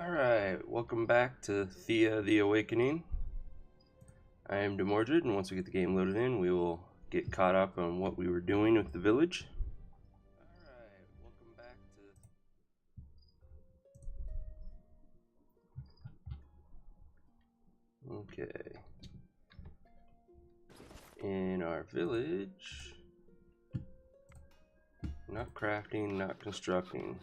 Alright, welcome back to Thea the Awakening. I am Demordred, and once we get the game loaded in, we will get caught up on what we were doing with the village. Alright, welcome back to... Okay. In our village... Not crafting, not constructing.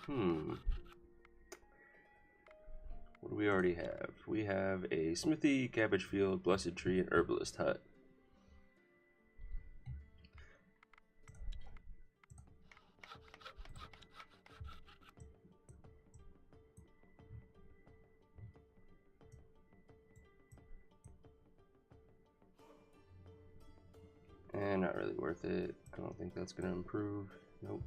What do we already have? We have a smithy, cabbage field, blessed tree, and herbalist hut. And not really worth it. I don't think that's going to improve. Nope.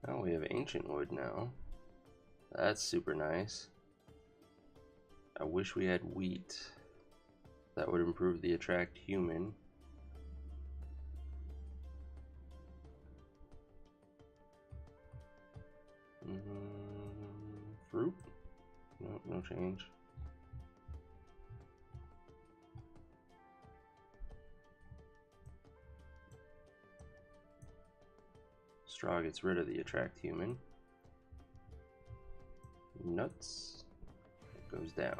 Oh, we have ancient wood now. That's super nice. I wish we had wheat. That would improve the attract human. Fruit? Nope, no change. Straw gets rid of the attract human. Nuts, it goes down.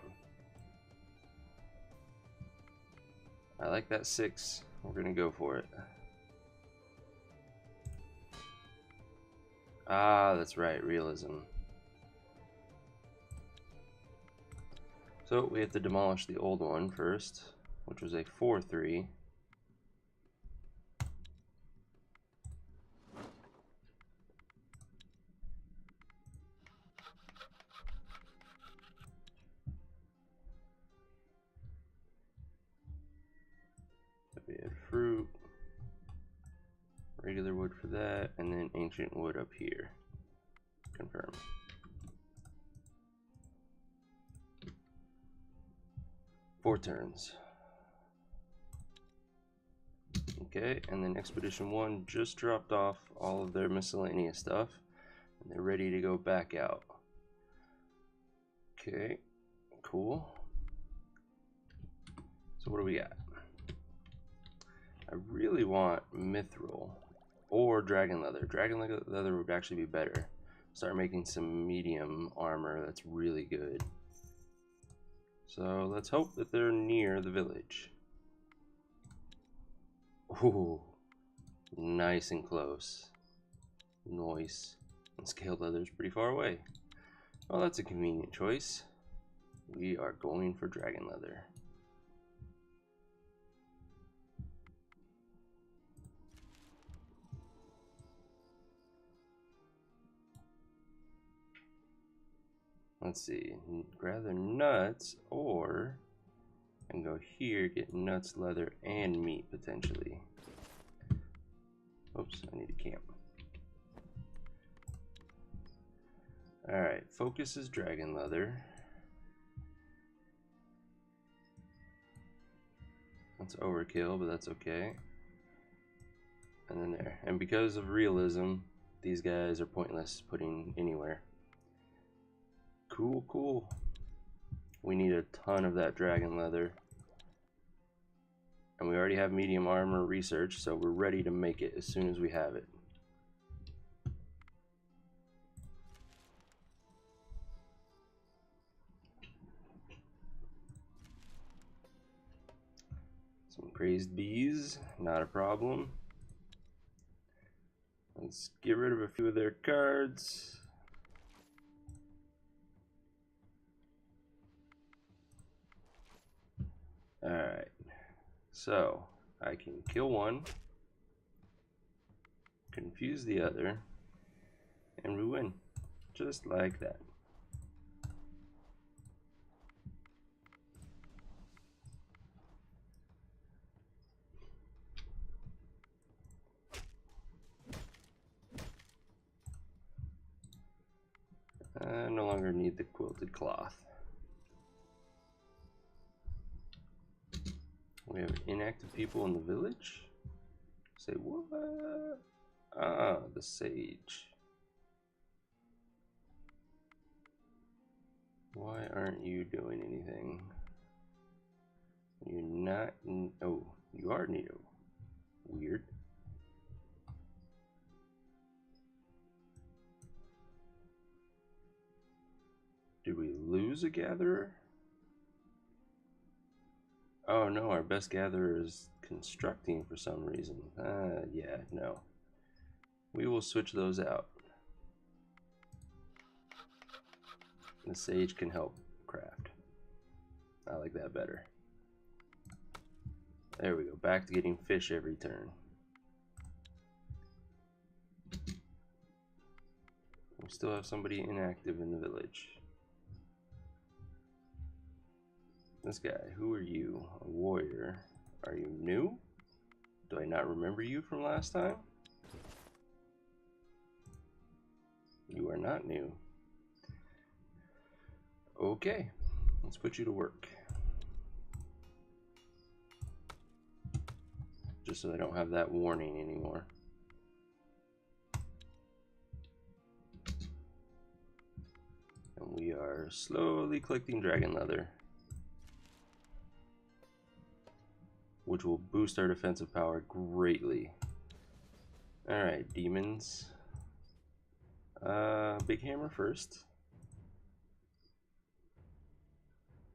I like that 6. We're gonna go for it. Ah, that's right, realism. So we have to demolish the old one first, which was a 4-3. We had fruit, regular wood for that, and then ancient wood up here. Confirm. Four turns. Okay, and then Expedition 1 just dropped off all of their miscellaneous stuff, and they're ready to go back out. Okay, cool. So what do we got? I really want mithril or dragon leather. Dragon leather would actually be better. Start making some medium armor that's really good. So let's hope that they're near the village. Ooh, nice and close. Nice. And scaled leather is pretty far away. Well, that's a convenient choice. We are going for dragon leather. Let's see, grab the nuts, or I can go here, get nuts, leather, and meat potentially. Oops, I need to camp. Alright, focus is dragon leather. That's overkill, but that's okay. And then there. And because of realism, these guys are pointless putting anywhere. Cool, cool. We need a ton of that dragon leather. And we already have medium armor research, so we're ready to make it as soon as we have it. Some crazed bees, not a problem. Let's get rid of a few of their cards. Alright, so I can kill one, confuse the other, and we win. Just like that. I no longer need the quilted cloth. We have inactive people in the village? Say what? Ah, the sage. Why aren't you doing anything? You're not. Oh, you are Nito. Weird. Did we lose a gatherer? Oh no, our best gatherer is constructing for some reason. Yeah, no. We will switch those out. The sage can help craft. I like that better. There we go, back to getting fish every turn. We still have somebody inactive in the village. This guy, who are you? A warrior. Are you new? Do I not remember you from last time? You are not new. Okay, let's put you to work. Just so I don't have that warning anymore. And we are slowly collecting dragon leather, which will boost our defensive power greatly. Alright, demons. Big hammer first.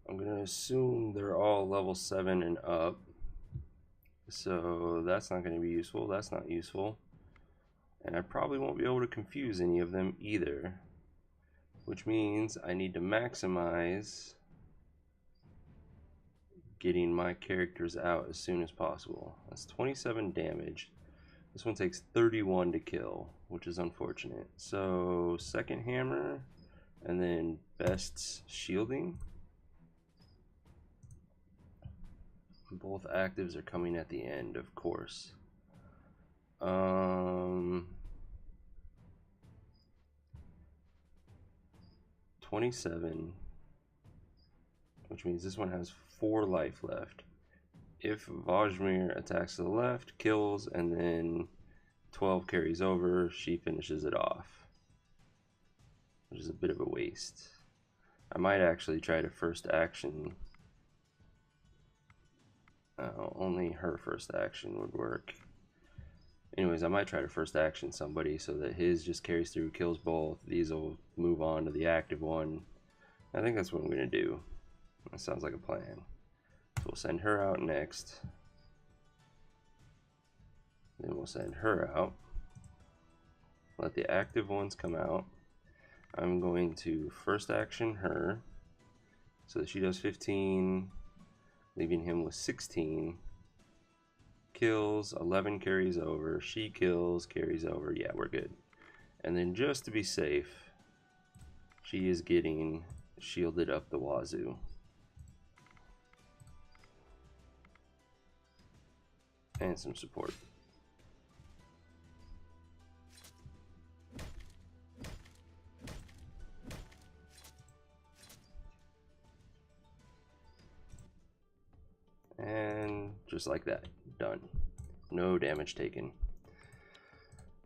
I'm gonna assume they're all level 7 and up. So that's not gonna be useful, that's not useful. And I probably won't be able to confuse any of them either. Which means I need to maximize getting my characters out as soon as possible. That's 27 damage. This one takes 31 to kill, which is unfortunate. So second hammer, and then best shielding. Both actives are coming at the end, of course. 27, which means this one has 4 life left. If Vajmir attacks to the left, kills, and then 12 carries over, she finishes it off, which is a bit of a waste. I might actually try to first action. Only her first action would work. Anyways, I might try to first action somebody so that his just carries through, kills both. These will move on to the active one. I think that's what I'm going to do. That sounds like a plan. So we'll send her out next. Then we'll send her out. Let the active ones come out. I'm going to first action her so that she does 15, leaving him with 16. Kills, 11 carries over, she kills, carries over. Yeah, we're good. And then just to be safe, she is getting shielded up the wazoo. And some support. And just like that, done. No damage taken.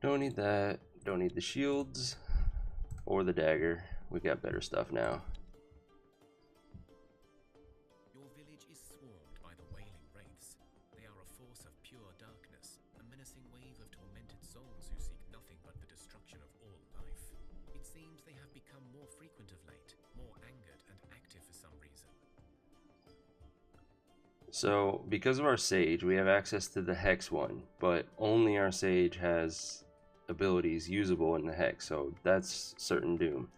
Don't need that. Don't need the shields or the dagger. We got better stuff now. Your village is swarmed by the wailing wraiths. They are a force of pure darkness, a menacing wave of tormented souls who seek nothing but the destruction of all life. It seems they have become more frequent of late, more angered and active for some reason. So, because of our sage, we have access to the hex one, but only our sage has abilities usable in the hex, so that's certain doom.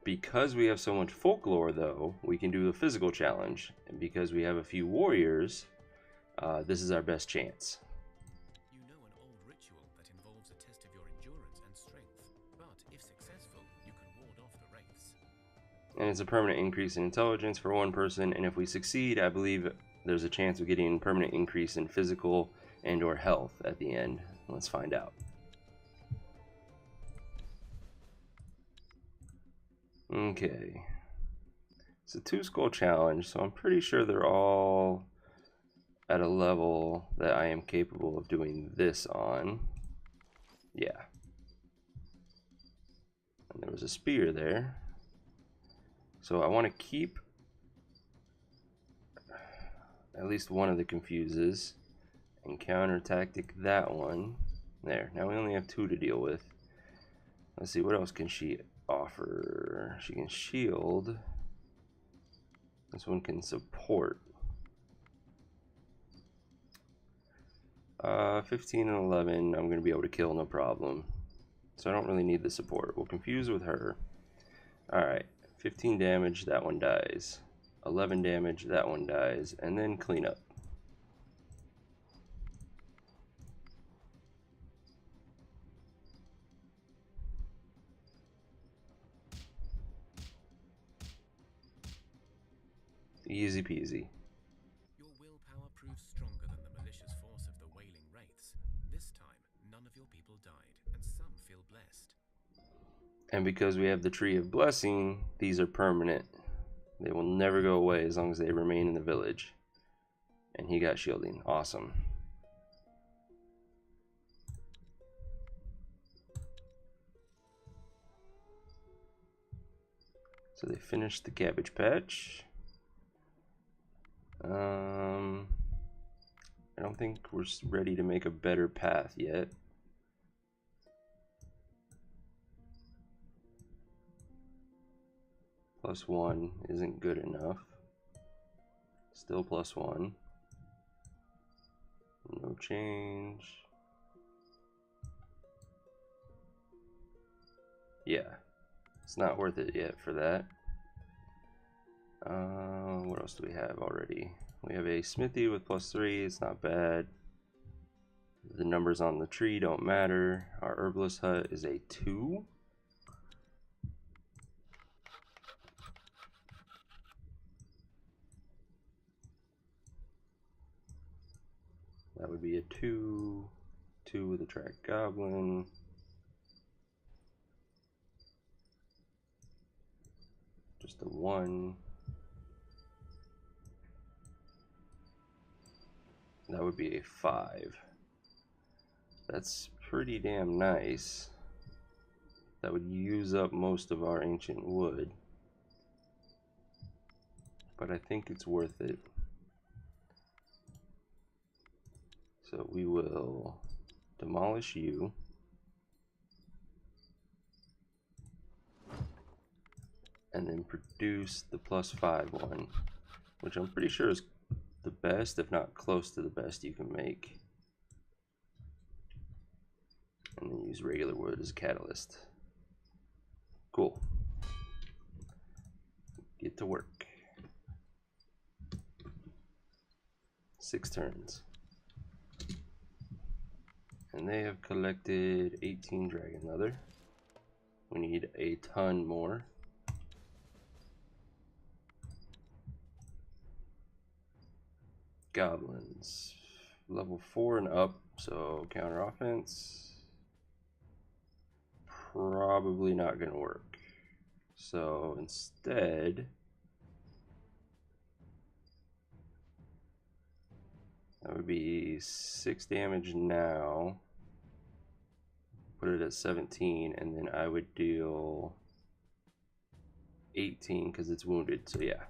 Because we have so much folklore, though, we can do the physical challenge, and because we have a few warriors, this is our best chance. You know an old ritual that involves a test of your endurance and strength, but if successful, you can ward off the wraiths. And it's a permanent increase in intelligence for one person, and if we succeed, I believe there's a chance of getting a permanent increase in physical and or health at the end. Let's find out. Okay. It's a 2-skull challenge, so I'm pretty sure they're all at a level that I am capable of doing this on. Yeah. And there was a spear there. So I want to keep at least one of the confuses and counter tactic that one. There. Now we only have 2 to deal with. Let's see, what else can she offer? She can shield. This one can support. 15 and 11, I'm going to be able to kill no problem. So I don't really need the support. We'll confuse with her. Alright, 15 damage, that one dies. 11 damage, that one dies. And then clean up. Easy peasy. Your willpower proved stronger than the malicious force of the wailing wraiths. This time, none of your people died, and some feel blessed. And because we have the Tree of Blessing, these are permanent. They will never go away as long as they remain in the village. And he got shielding. Awesome. So they finished the Cabbage Patch. I don't think we're ready to make a better path yet. +1 isn't good enough. Still +1. No change. Yeah, it's not worth it yet for that. What else do we have already? We have a smithy with +3. It's not bad. The numbers on the tree don't matter. Our herbalist hut is a 2. That would be a 2. 2 with a track goblin. Just a 1. That would be a 5. That's pretty damn nice. That would use up most of our ancient wood. But I think it's worth it. So we will demolish you. And then produce the +5 one, which I'm pretty sure is the best, if not close to the best you can make. And then use regular wood as a catalyst. Cool. Get to work. 6 turns. And they have collected 18 dragon leather. We need a ton more. Goblins. Level 4 and up, so counter offense. Probably not going to work. So instead, that would be 6 damage now. Put it at 17, and then I would deal 18 because it's wounded, so yeah.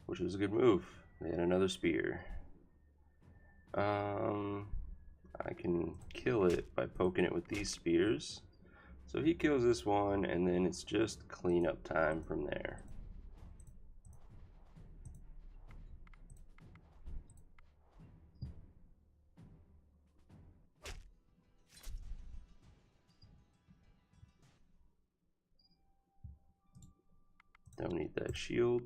Which was a good move. They had another spear. I can kill it by poking it with these spears. So he kills this one, and then it's just cleanup time from there. Don't need that shield.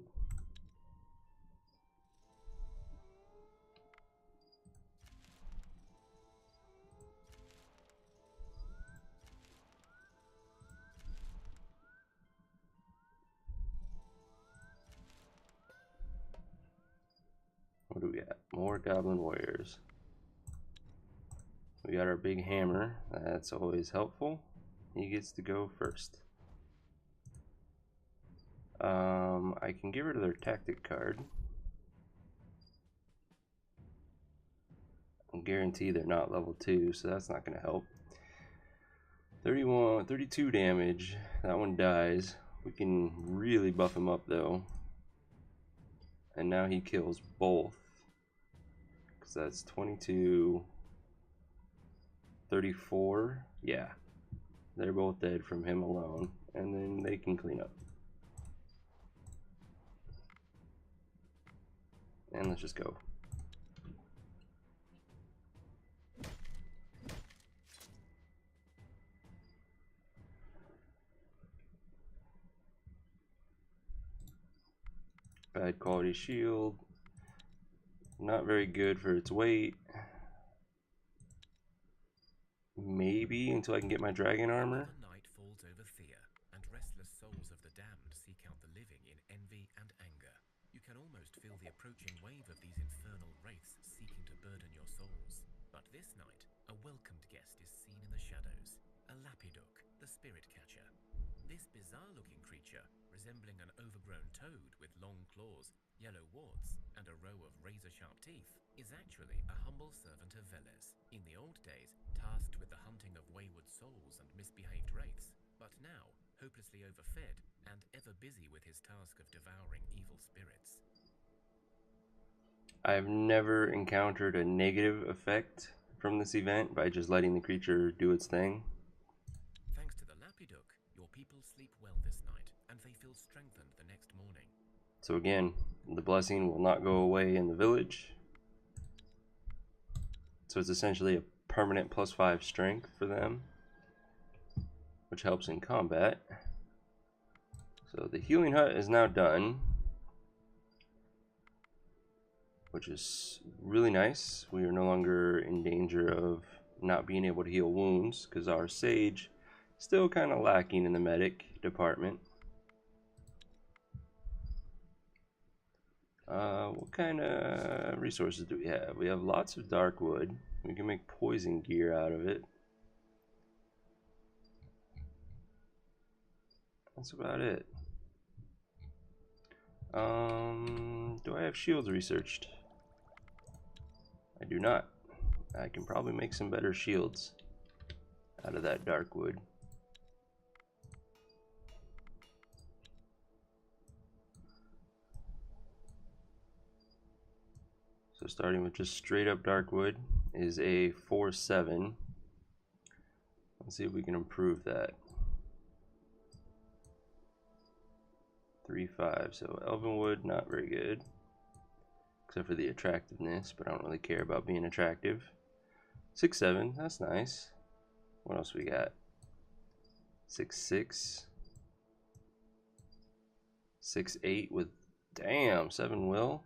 What do we got? More goblin warriors. We got our big hammer. That's always helpful. He gets to go first. I can get rid of their tactic card. I guarantee they're not level 2, so that's not going to help. 31, 32 damage. That one dies. We can really buff him up though. And now he kills both. Because that's 22, 34. Yeah. They're both dead from him alone. And then they can clean up. And let's just go. Bad quality shield. Not very good for its weight. Maybe until I can get my dragon armor. The night falls over Thea, and restless souls of the damned seek out the living in envy and anger. You can almost feel the approaching wave of these infernal wraiths seeking to burden your souls. But this night, a welcomed guest is seen in the shadows. A lapidok, the spirit catcher. This bizarre-looking creature, resembling an overgrown toad with long claws, yellow warts, and a row of razor-sharp teeth, is actually a humble servant of Veles. In the old days, tasked with the hunting of wayward souls and misbehaved wraiths, but now hopelessly overfed and ever busy with his task of devouring evil spirits. I've never encountered a negative effect from this event by just letting the creature do its thing. Thanks to the lapidok, your people sleep well this night, and they feel strengthened the next morning. So again, the blessing will not go away in the village. So it's essentially a permanent +5 strength for them, which helps in combat. So the healing hut is now done, which is really nice. We are no longer in danger of not being able to heal wounds because our sage is still kind of lacking in the medic department. What kind of resources do we have? We have lots of dark wood. We can make poison gear out of it. That's about it. Do I have shields researched? I do not. I can probably make some better shields out of that dark wood. So starting with just straight up dark wood is a 4/7. Let's see if we can improve that. 3/5. So elven wood, not very good, except for the attractiveness, but I don't really care about being attractive. 6/7, that's nice. What else we got? 6/6. 6/8 with, damn, 7 will.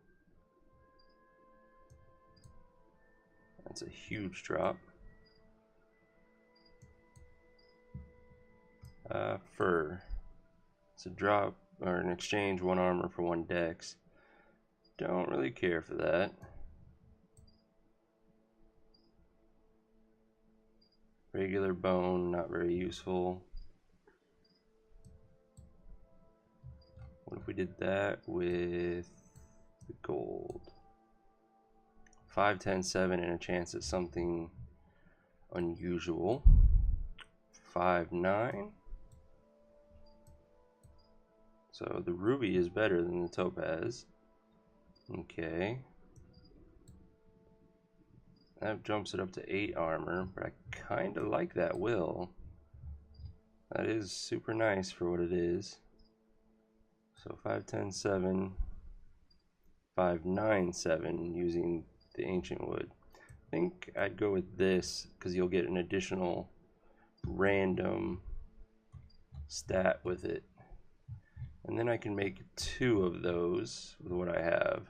That's a huge drop. Fur. It's a drop or an exchange, 1 armor for 1 dex. Don't really care for that. Regular bone, not very useful. What if we did that with the gold? 5, 10, 7, and a chance at something unusual. 5, 9. So the ruby is better than the topaz. Okay. That jumps it up to 8 armor, but I kind of like that will. That is super nice for what it is. So 5, 10, 7, 5, 9, 7 using the ancient wood. I think I'd go with this because you'll get an additional random stat with it. And then I can make 2 of those with what I have.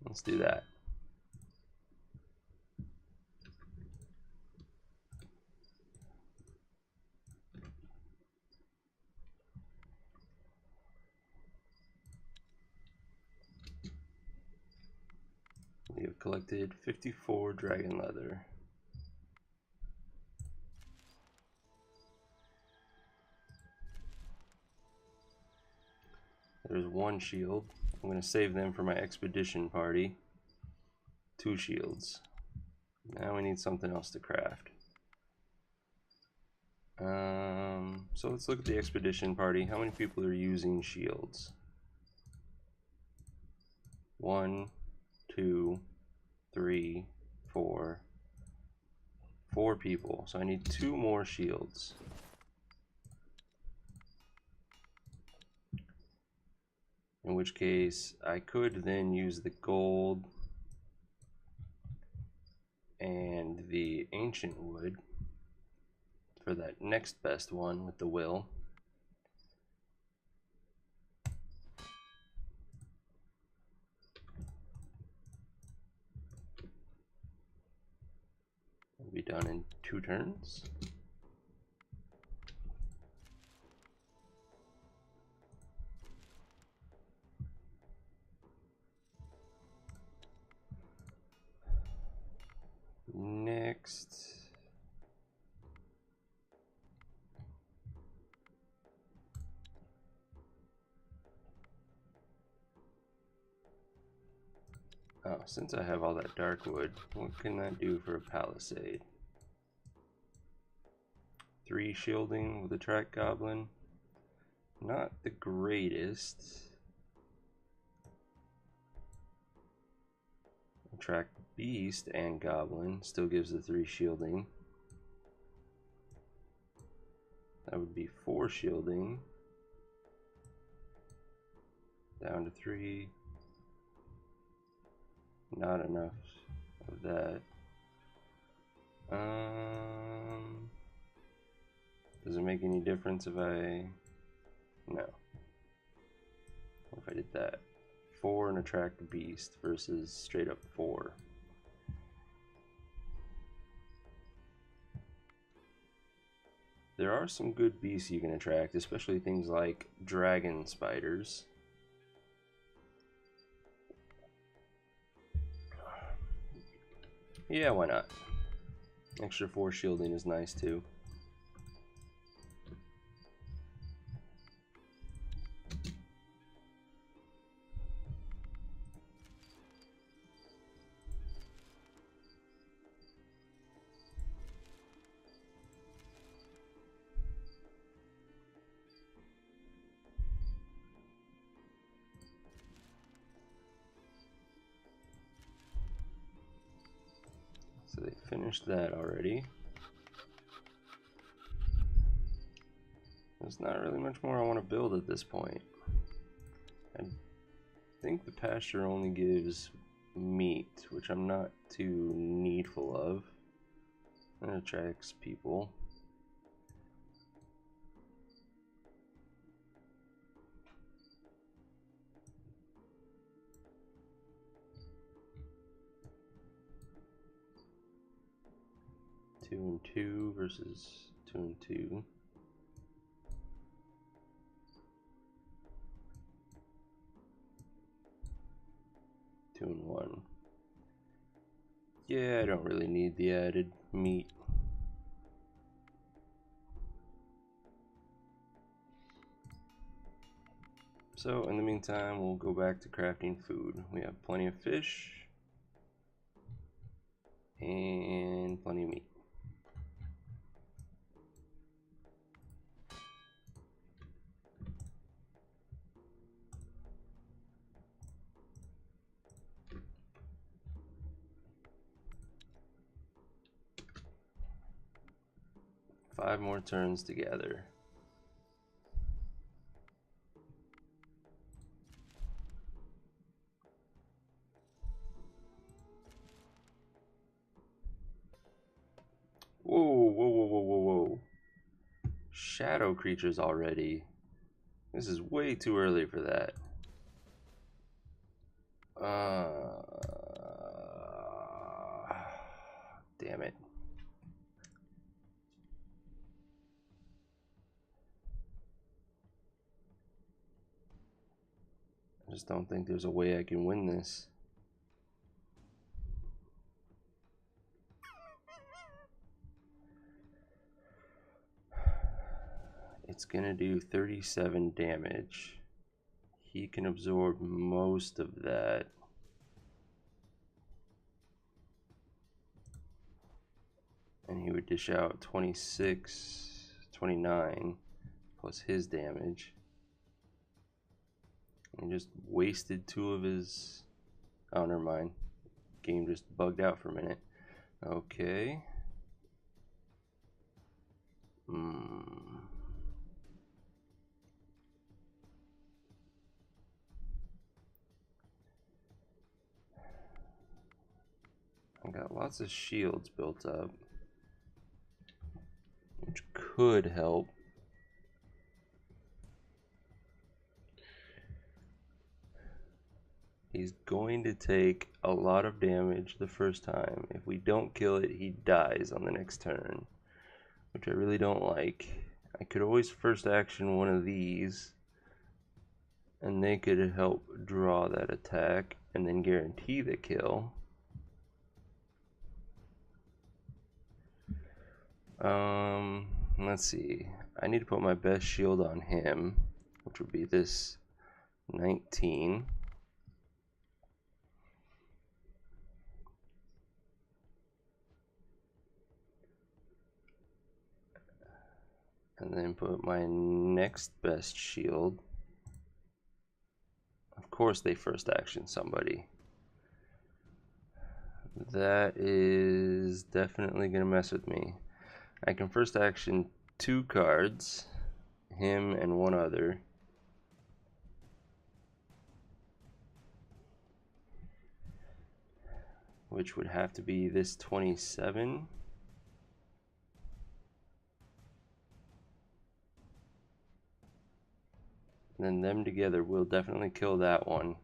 Let's do that. We have collected 54 dragon leather. There's 1 shield. I'm going to save them for my expedition party. 2 shields. Now we need something else to craft. So let's look at the expedition party. How many people are using shields? 1, 2, 3, 4. 4 people. So I need 2 more shields. In which case I could then use the gold and the ancient wood for that next best one with the will. It'll be done in 2 turns. Next, oh, since I have all that dark wood, what can I do for a palisade? 3 shielding with a track goblin. Not the greatest. Track beast and goblin still gives the 3 shielding. That would be 4 shielding. Down to 3. Not enough of that. Does it make any difference if I... No. What if I did that? 4 and attract beast versus straight up 4. There are some good beasts you can attract, especially things like dragon spiders. Yeah, why not? Extra 4 shielding is nice too. So they finished that already. There's not really much more I want to build at this point. I think the pasture only gives meat, which I'm not too needful of. It attracts people. Two and 2 versus 2 and 2. Two and 1. Yeah, I don't really need the added meat. So in the meantime, we'll go back to crafting food. We have plenty of fish and plenty of meat. Five more turns together. Whoa, whoa, whoa, whoa, whoa, whoa. Shadow creatures already. This is way too early for that. Damn it. I just don't think there's a way I can win this. It's gonna do 37 damage. He can absorb most of that. And he would dish out 26, 29 plus his damage. And just wasted 2 of his... Oh, never mind. Game just bugged out for a minute. Okay. I got lots of shields built up, which could help. He's going to take a lot of damage the first time. If we don't kill it, he dies on the next turn, which I really don't like. I could always first action one of these, and they could help draw that attack and then guarantee the kill. Let's see. I need to put my best shield on him, which would be this 19. And then put my next best shield. Of course they first action somebody. That is definitely gonna mess with me. I can first action 2 cards, him and one other. Which would have to be this 27. Then them together will definitely kill that one.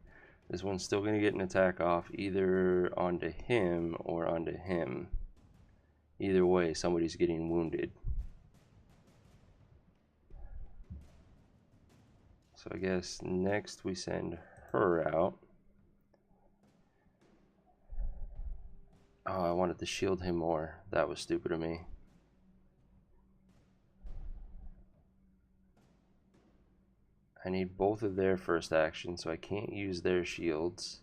This one's still going to get an attack off either onto him or onto him. Either way, somebody's getting wounded. So I guess next we send her out. Oh, I wanted to shield him more. That was stupid of me. I need both of their first actions, so I can't use their shields.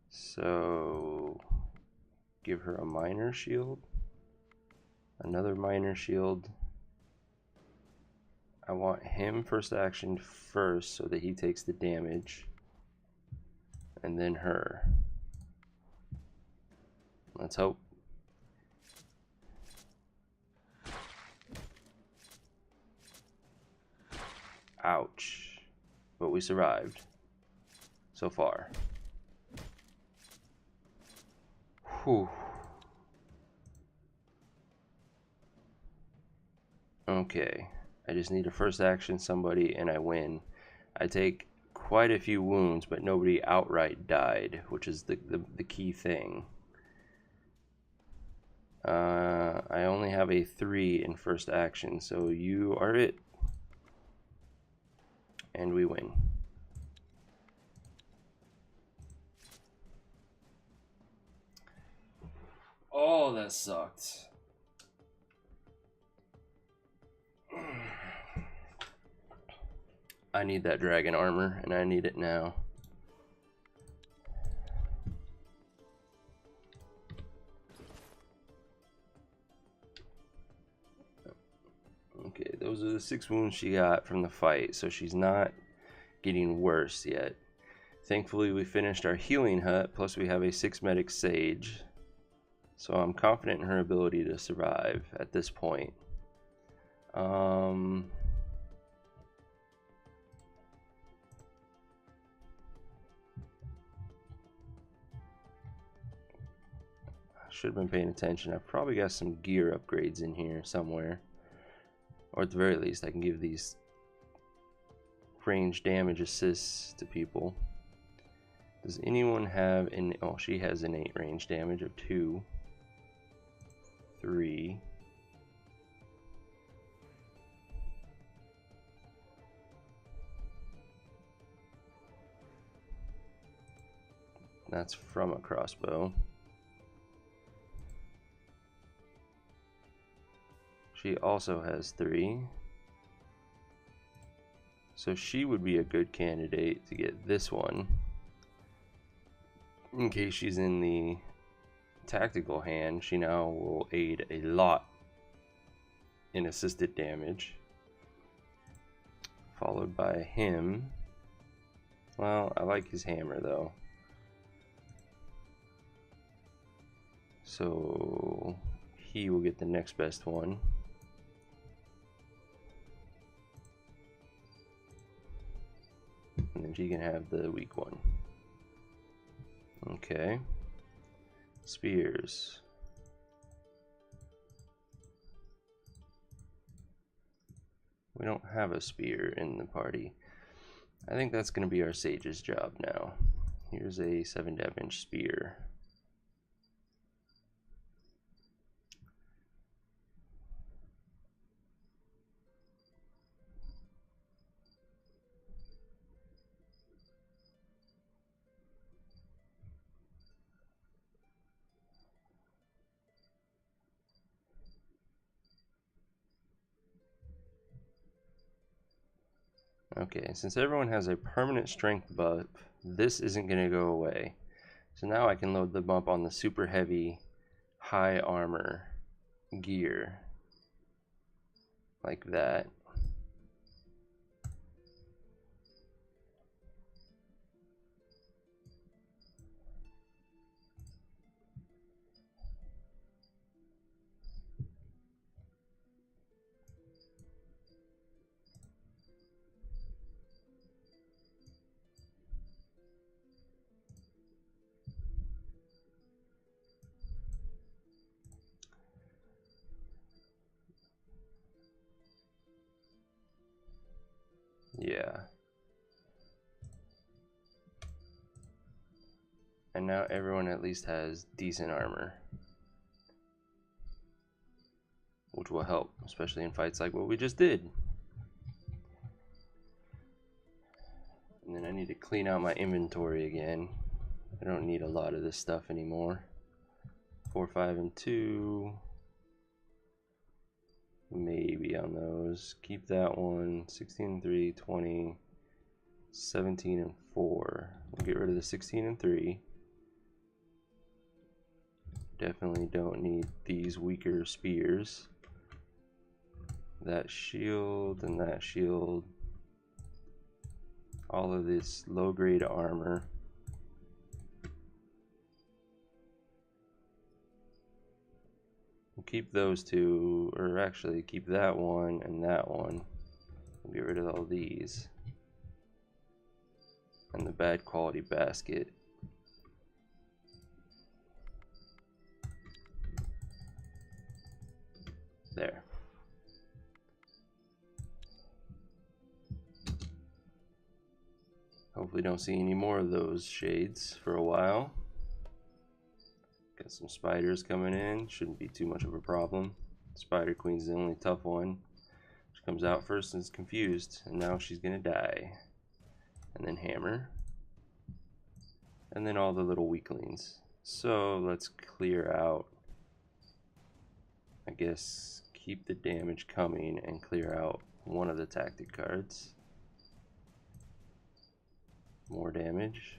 So give her a minor shield, another minor shield. I want him first action first so that he takes the damage, and then her. Let's hope. Ouch. But we survived. So far. Whew. Okay. I just need to first action somebody and I win. I take quite a few wounds, but nobody outright died, which is the key thing. I only have a 3 in first action, so you are it. And we win. Oh, that sucked. I need that dragon armor, and I need it now. Okay, those are the 6 wounds she got from the fight, so she's not getting worse yet. Thankfully, we finished our healing hut, plus we have a 6 medic sage. So I'm confident in her ability to survive at this point. I should have been paying attention. I've probably got some gear upgrades in here somewhere. Or at the very least, I can give these range damage assists to people. Does anyone have an... Oh, she has innate range damage of 2. 3. That's from a crossbow. She also has 3. So she would be a good candidate to get this one. In case she's in the tactical hand, she now will aid a lot in assisted damage. Followed by him. Well, I like his hammer though. So he will get the next best one. And then she can have the weak one. Okay. Spears. We don't have a spear in the party. I think that's going to be our sage's job now. Here's a 7 damage spear. Okay, since everyone has a permanent strength buff, this isn't going to go away. So now I can load them up on the super heavy, high armor gear. Like that. Yeah. And now everyone at least has decent armor. Which will help, especially in fights like what we just did. And then I need to clean out my inventory again. I don't need a lot of this stuff anymore. 4, 5, and 2. Maybe on those. Keep that one. 16 and 3, 20, 17 and 4. We'll get rid of the 16 and 3. Definitely don't need these weaker spears. That shield and that shield. All of this low grade armor. We'll keep those two, or actually keep that one and that one. We'll get rid of all these. And the bad quality basket. There. Hopefully don't see any more of those shades for a while. Got some spiders coming in. Shouldn't be too much of a problem. Spider Queen's the only tough one. She comes out first and is confused. And now she's gonna die. And then hammer. And then all the little weaklings. So let's clear out. I guess keep the damage coming and clear out one of the tactic cards. More damage.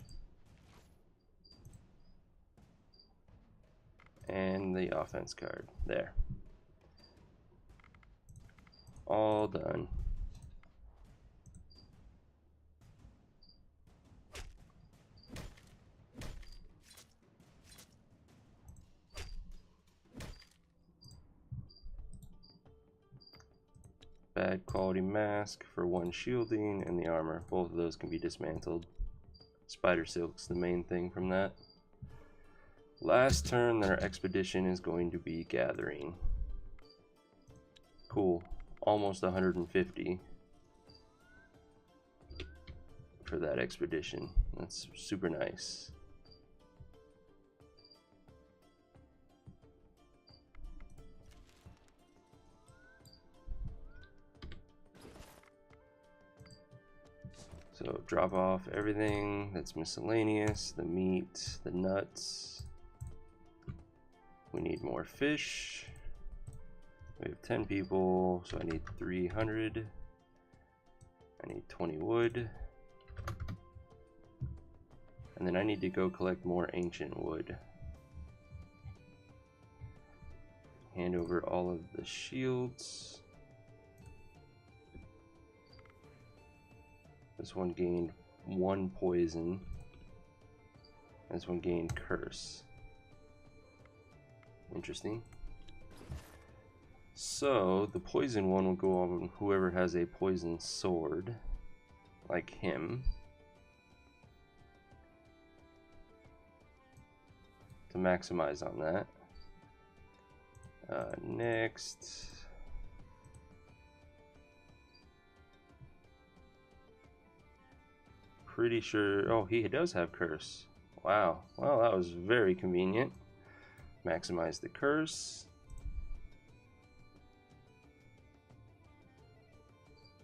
And the offense card. There. All done. Bad quality mask for 1 shielding and the armor. Both of those can be dismantled. Spider silk's the main thing from that. Last turn that our expedition is going to be gathering. Cool. Almost 150 for that expedition. That's super nice. So drop off everything that's miscellaneous, the meat, the nuts. We need more fish. We have 10 people, so I need 300. I need 20 wood. And then I need to go collect more ancient wood. Hand over all of the shields. This one gained 1 poison. This one gained curse. Interesting. So the poison one will go on whoever has a poison sword, like him. To maximize on that. Next. Pretty sure. Oh, he does have curse. Wow. Well, that was very convenient. Maximize the curse.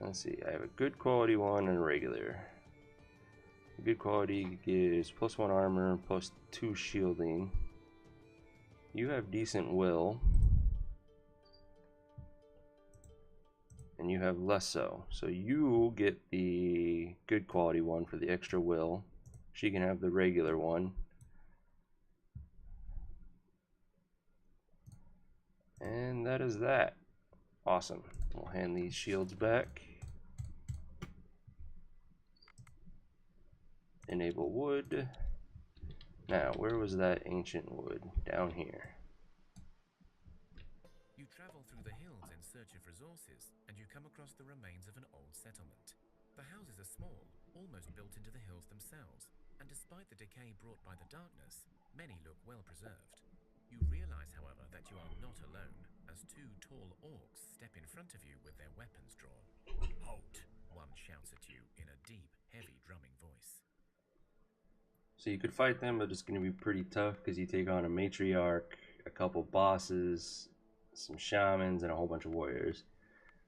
Let's see. I have a good quality one and a regular. Good quality gives +1 armor, +2 shielding. You have decent will. And you have less so. So you get the good quality one for the extra will. She can have the regular one. And that is that. Awesome. We'll hand these shields back. Enable wood. Now, where was that ancient wood? Down here. You travel through the hills in search of resources, and you come across the remains of an old settlement. The houses are small, almost built into the hills themselves, and despite the decay brought by the darkness, many look well preserved. You realize, however, that you are not alone, as 2 tall orcs step in front of you with their weapons drawn. "Halt!" one shouts at you in a deep, heavy drumming voice. So you could fight them, but it's going to be pretty tough because you take on a matriarch, a couple bosses, some shamans, and a whole bunch of warriors.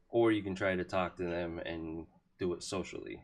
Or you can try to talk to them and do it socially.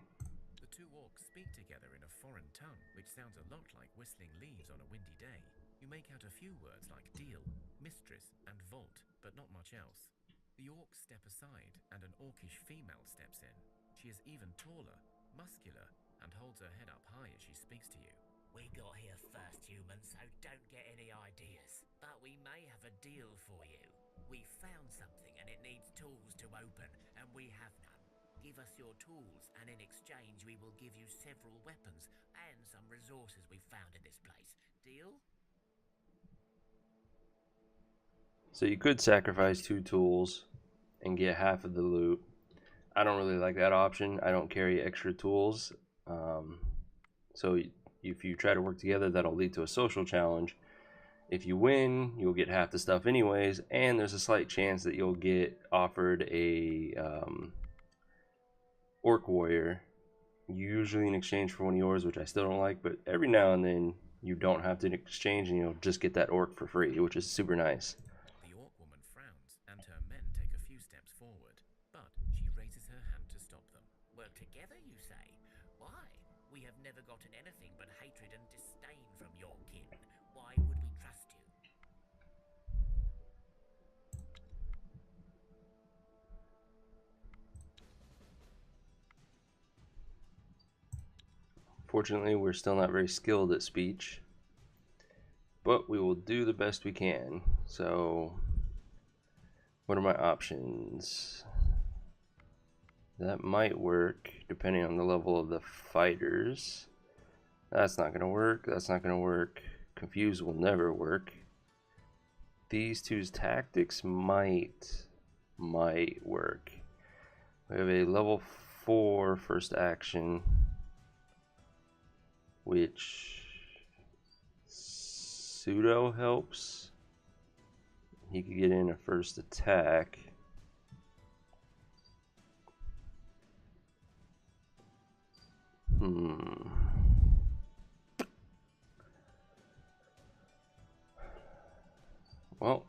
The 2 orcs speak together in a foreign tongue, which sounds a lot like whistling leaves on a windy day. You make out a few words like deal, mistress, and vault, but not much else. The orcs step aside, and an orcish female steps in. She is even taller, muscular, and holds her head up high as she speaks to you. "We got here first, humans, so don't get any ideas. But we may have a deal for you. We found something and it needs tools to open, and we have none. Give us your tools, and in exchange we will give you several weapons and some resources we found in this place. Deal?" So you could sacrifice 2 tools and get half of the loot. I don't really like that option. I don't carry extra tools. So if you try to work together, that'll lead to a social challenge. If you win, you'll get half the stuff anyways, and there's a slight chance that you'll get offered a orc warrior, usually in exchange for one of yours, which I still don't like, but every now and then you don't have to exchange and you'll just get that orc for free, which is super nice. The orc woman frowns, and her men take a few steps forward, but she raises her hand to stop them. "Work together, you say? Why? We have never gotten anything but hatred and disdain from your kin. Why would we trust you?" Fortunately, we're still not very skilled at speech, but we will do the best we can. So, what are my options? That might work, depending on the level of the fighters. That's not going to work. That's not going to work. Confused will never work. These 2's tactics might work. We have a level 4 first action, which pseudo helps. He could get in a first attack. Well,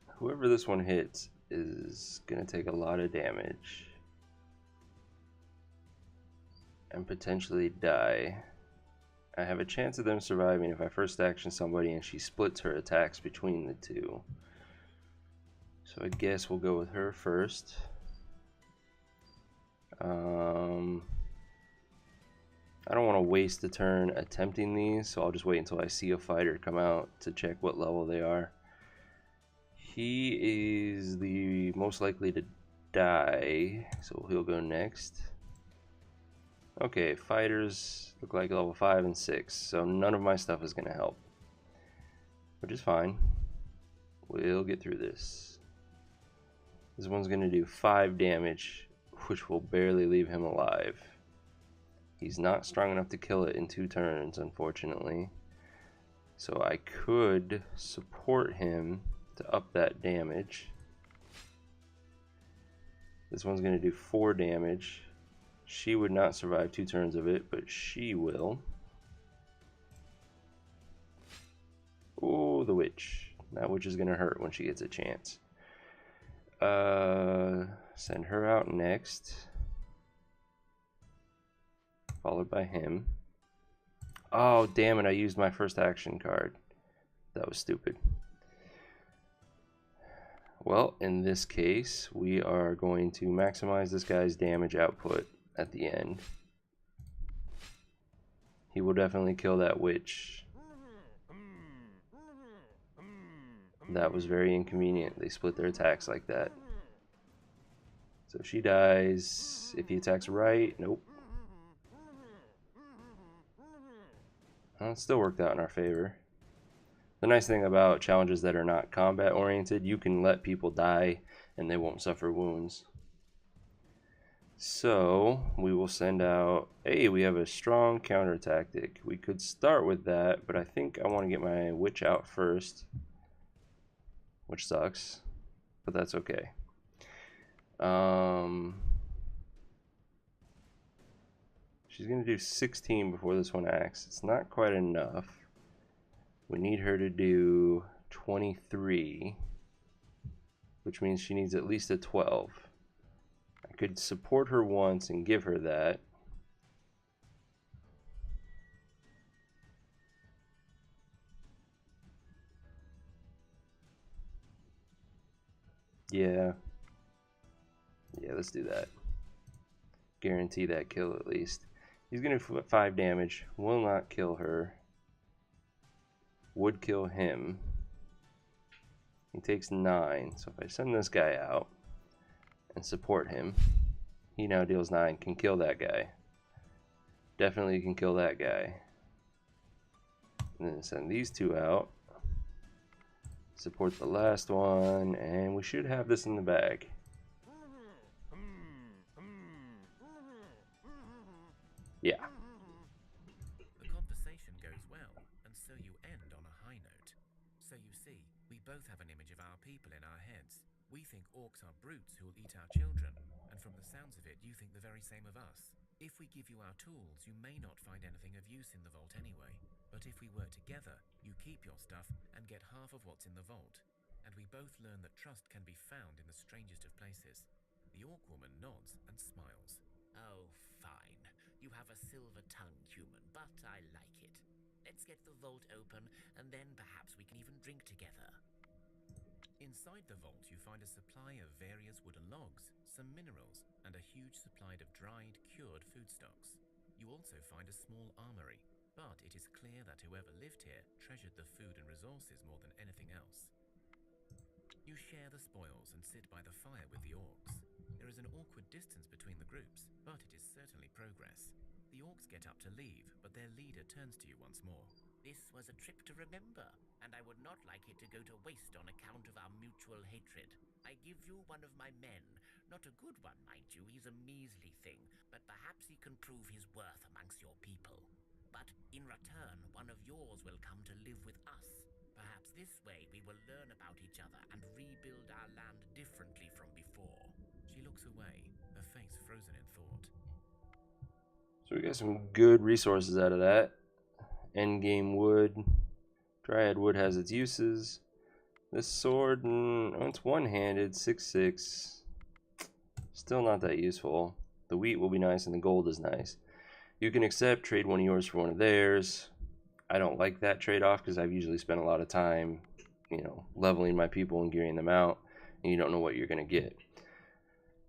whoever this one hits is gonna take a lot of damage and potentially die. I have a chance of them surviving if I first action somebody and she splits her attacks between the 2. So I guess we'll go with her first. I don't want to waste a turn attempting these, so I'll just wait until I see a fighter come out to check what level they are. He is the most likely to die, so he'll go next. Okay, fighters look like level 5 and 6, so none of my stuff is going to help, which is fine. We'll get through this. This one's going to do 5 damage, which will barely leave him alive. He's not strong enough to kill it in 2 turns, unfortunately. So I could support him to up that damage. This one's going to do 4 damage. She would not survive 2 turns of it, but she will. Oh, the witch. That witch is going to hurt when she gets a chance. Send her out next. Followed by him. Oh, damn it. I used my first action card. That was stupid. Well, in this case, we are going to maximize this guy's damage output at the end. He will definitely kill that witch. That was very inconvenient. They split their attacks like that. So she dies. If he attacks right, nope. Well, it still worked out in our favor. The nice thing about challenges that are not combat oriented, you can let people die and they won't suffer wounds. So we will send out, hey, we have a strong counter tactic. We could start with that, but I think I want to get my witch out first, which sucks, but that's okay. She's going to do 16 before this one acts. It's not quite enough. We need her to do 23, which means she needs at least a 12. I could support her once and give her that. Yeah, let's do that. Guarantee that kill at least. He's going to do 5 damage. Will not kill her. Would kill him. He takes 9. So if I send this guy out and support him, he now deals 9. Can kill that guy. Definitely can kill that guy. And then send these 2 out. Support the last one. And we should have this in the bag. Yeah. The conversation goes well, and so you end on a high note. So you see, we both have an image of our people in our heads. We think orcs are brutes who will eat our children, and from the sounds of it, you think the very same of us. If we give you our tools, you may not find anything of use in the vault anyway. But if we work together, you keep your stuff and get half of what's in the vault. And we both learn that trust can be found in the strangest of places. The orc woman nods and smiles. Oh, fine. You have a silver tongue, human, but I like it. Let's get the vault open, and then perhaps we can even drink together. Inside the vault, you find a supply of various wooden logs, some minerals, and a huge supply of dried, cured foodstuffs. You also find a small armory, but it is clear that whoever lived here treasured the food and resources more than anything else. You share the spoils and sit by the fire with the orcs. There is an awkward distance between the groups, but it is certainly progress. The orcs get up to leave, but their leader turns to you once more. This was a trip to remember, and I would not like it to go to waste on account of our mutual hatred. I give you one of my men. Not a good one, mind you, he's a measly thing, but perhaps he can prove his worth amongst your people. But in return, one of yours will come to live with us. Perhaps this way we will learn about each other and rebuild our land differently from before. She looks away, her face frozen in thought. So we got some good resources out of that. Endgame wood. Dryad wood has its uses. This sword, it's one-handed, 6/6. Still not that useful. The wheat will be nice and the gold is nice. You can accept, trade one of yours for one of theirs. I don't like that trade-off because I've usually spent a lot of time, leveling my people and gearing them out, and you don't know what you're going to get.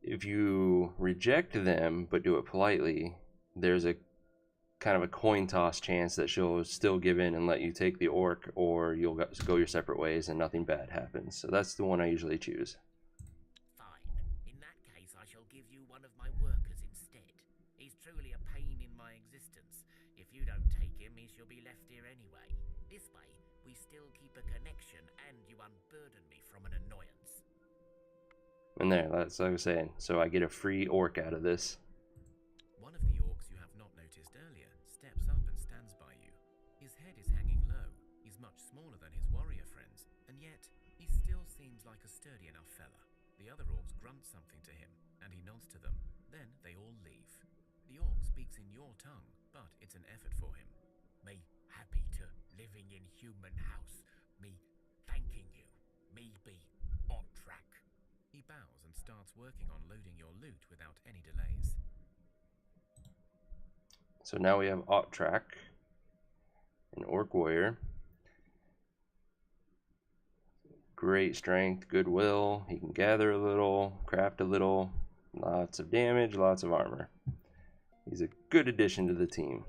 If you reject them but do it politely, there's a kind of a coin toss chance that she'll still give in and let you take the orc, or you'll go your separate ways and nothing bad happens. So that's the one I usually choose. Fine. In that my existence. If you don't take him, he shall be left here anyway. This way, we still keep a connection, and you unburden me from an annoyance. And there, that's like I was saying. So I get a free orc out of this. One of the orcs you have not noticed earlier steps up and stands by you. His head is hanging low. He's much smaller than his warrior friends, and yet he still seems like a sturdy enough fella. The other orcs grunt something to him, and he nods to them. Then they all leave. The orc speaks in your tongue, but it's an effort for him. Me happy to living in human house. Me thanking you. Me be on track. He bows and starts working on loading your loot without any delays. So now we have Ottrak, an orc warrior. Great strength, goodwill. He can gather a little, craft a little, lots of damage, lots of armor. He's a good addition to the team.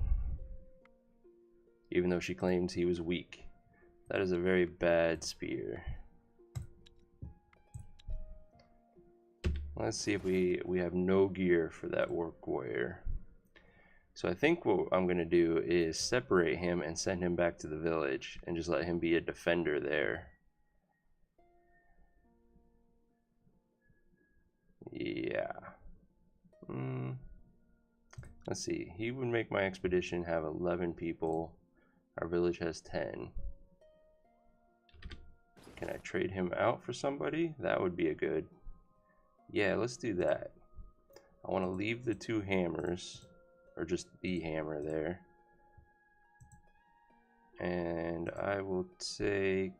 Even though she claims he was weak. That is a very bad spear. Let's see if we have no gear for that orc warrior. So I think what I'm going to do is separate him and send him back to the village and just let him be a defender there. Yeah. Let's see. He would make my expedition have 11 people. Our village has 10. Can I trade him out for somebody? That would be a good... Yeah, let's do that. I want to leave the 2 hammers. Or just the hammer there. And I will take...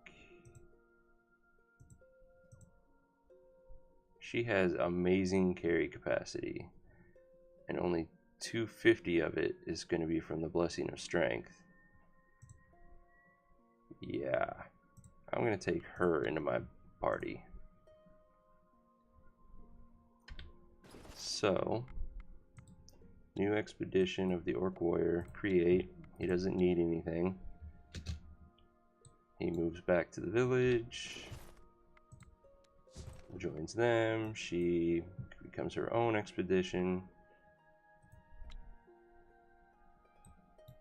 She has amazing carry capacity. And only 250 of it is going to be from the Blessing of Strength. Yeah. I'm going to take her into my party. So... New expedition of the Orc Warrior. Create. He doesn't need anything. He moves back to the village. Joins them. She becomes her own expedition.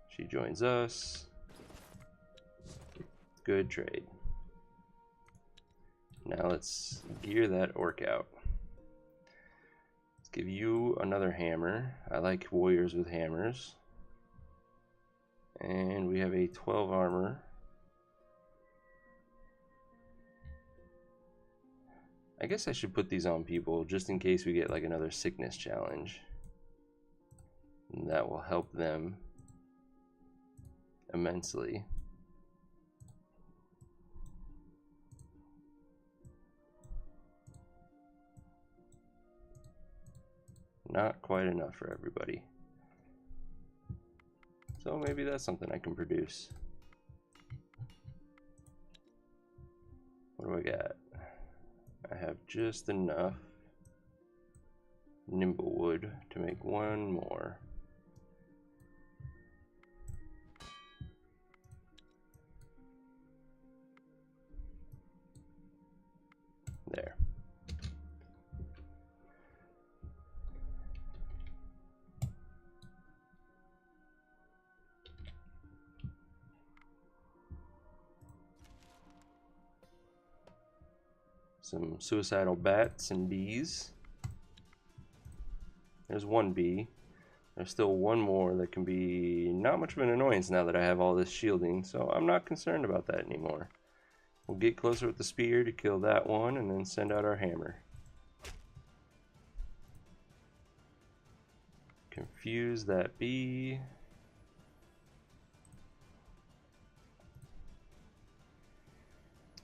She joins us. Good trade. Now let's gear that orc out. Give you another hammer. I like warriors with hammers. And we have a 12 armor. I guess I should put these on people just in case we get like another sickness challenge. And that will help them immensely. Not quite enough for everybody. So maybe that's something I can produce. What do I got? I have just enough nimble wood to make one more. There. Some suicidal bats and bees. There's one bee. There's still one more that can be not much of an annoyance now that I have all this shielding, so I'm not concerned about that anymore. We'll get closer with the spear to kill that one and then send out our hammer. Confuse that bee.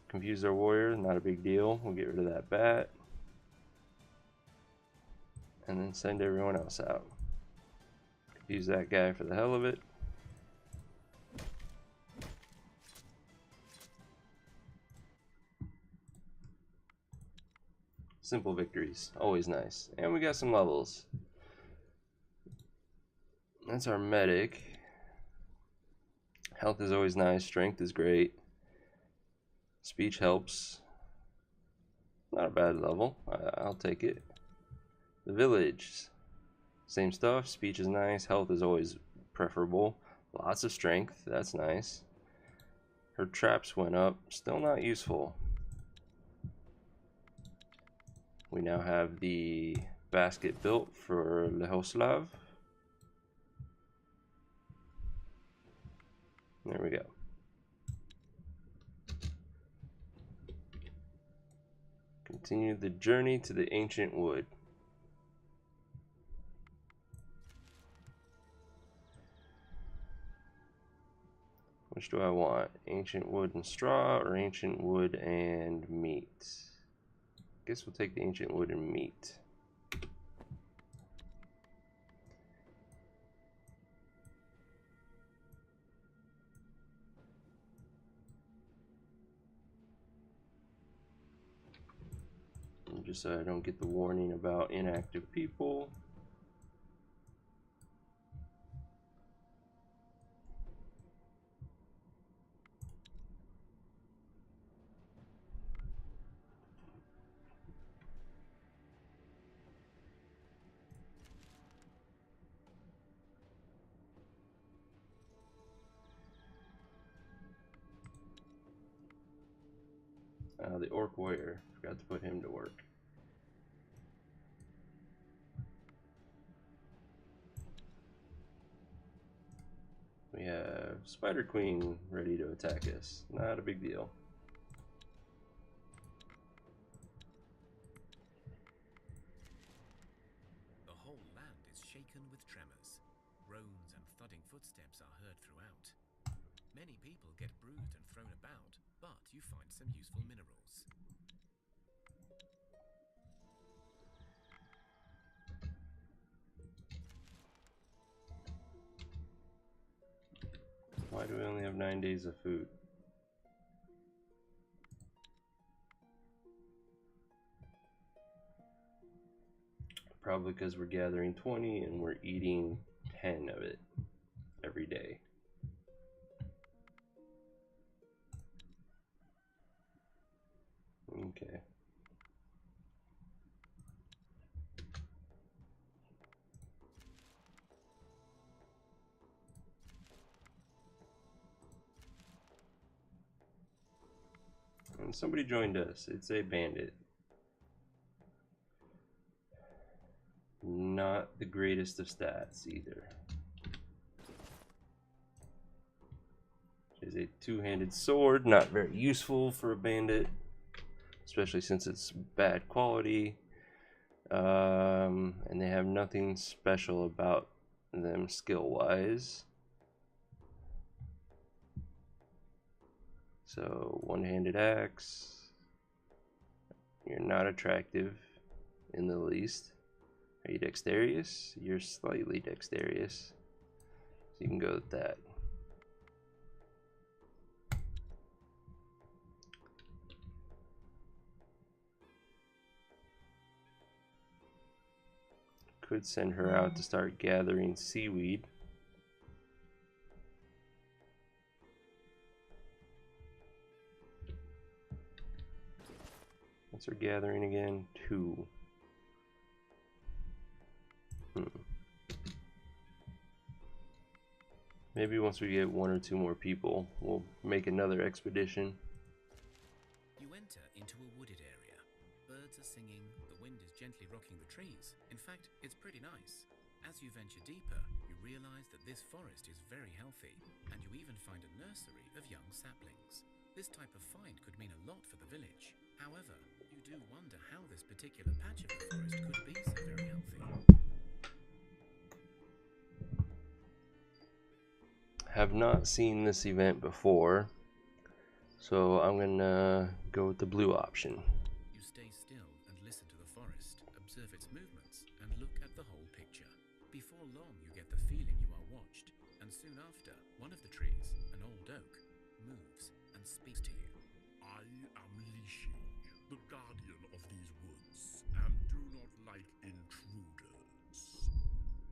Confuse our warrior, not a big deal. We'll get rid of that bat. And then send everyone else out. Confuse that guy for the hell of it. Simple victories, always nice. And we got some levels. That's our medic. Health is always nice, strength is great. Speech helps. Not a bad level. I'll take it. The village. Same stuff. Speech is nice. Health is always preferable. Lots of strength, that's nice. Her traps went up, still not useful. We now have the basket built for Lehoslav. There we go. Continue the journey to the ancient wood. Which do I want? Ancient wood and straw or ancient wood and meat? Guess we'll take the ancient wood and meat. And just so I don't get the warning about inactive people. The orc warrior, forgot to put him to work. We have Spider Queen ready to attack us. Not a big deal. The whole land is shaken with tremors. Groans and thudding footsteps are heard throughout. Many people get bruised and thrown about, but you find some useful minerals. Why do we only have 9 days of food? Probably because we're gathering 20 and we're eating 10 of it every day. Okay. And somebody joined us. It's a bandit. Not the greatest of stats either. Is a two-handed sword, not very useful for a bandit, especially since it's bad quality. And they have nothing special about them skill-wise. So, one-handed axe. You're not attractive in the least. Are you dexterous? You're slightly dexterous. So you can go with that. Could send her out to start gathering seaweed. What's her gathering again? 2. Maybe once we get 1 or 2 more people, we'll make another expedition. You enter into a wooded area. Birds are singing, the wind is gently rocking the trees. In fact, it's pretty nice. As you venture deeper, you realize that this forest is very healthy, and you even find a nursery of young saplings. This type of find could mean a lot for the village. However, you do wonder how this particular patch of the forest could be so very healthy. Have not seen this event before, so I'm gonna go with the blue option. You stay still and listen to the forest, observe its movements, and look at the whole picture. Before long, you get the feeling you are watched, and soon after, one of the trees, an old oak, moves and speaks to you. I am Lishi, the guardian of these woods, and do not like intruders.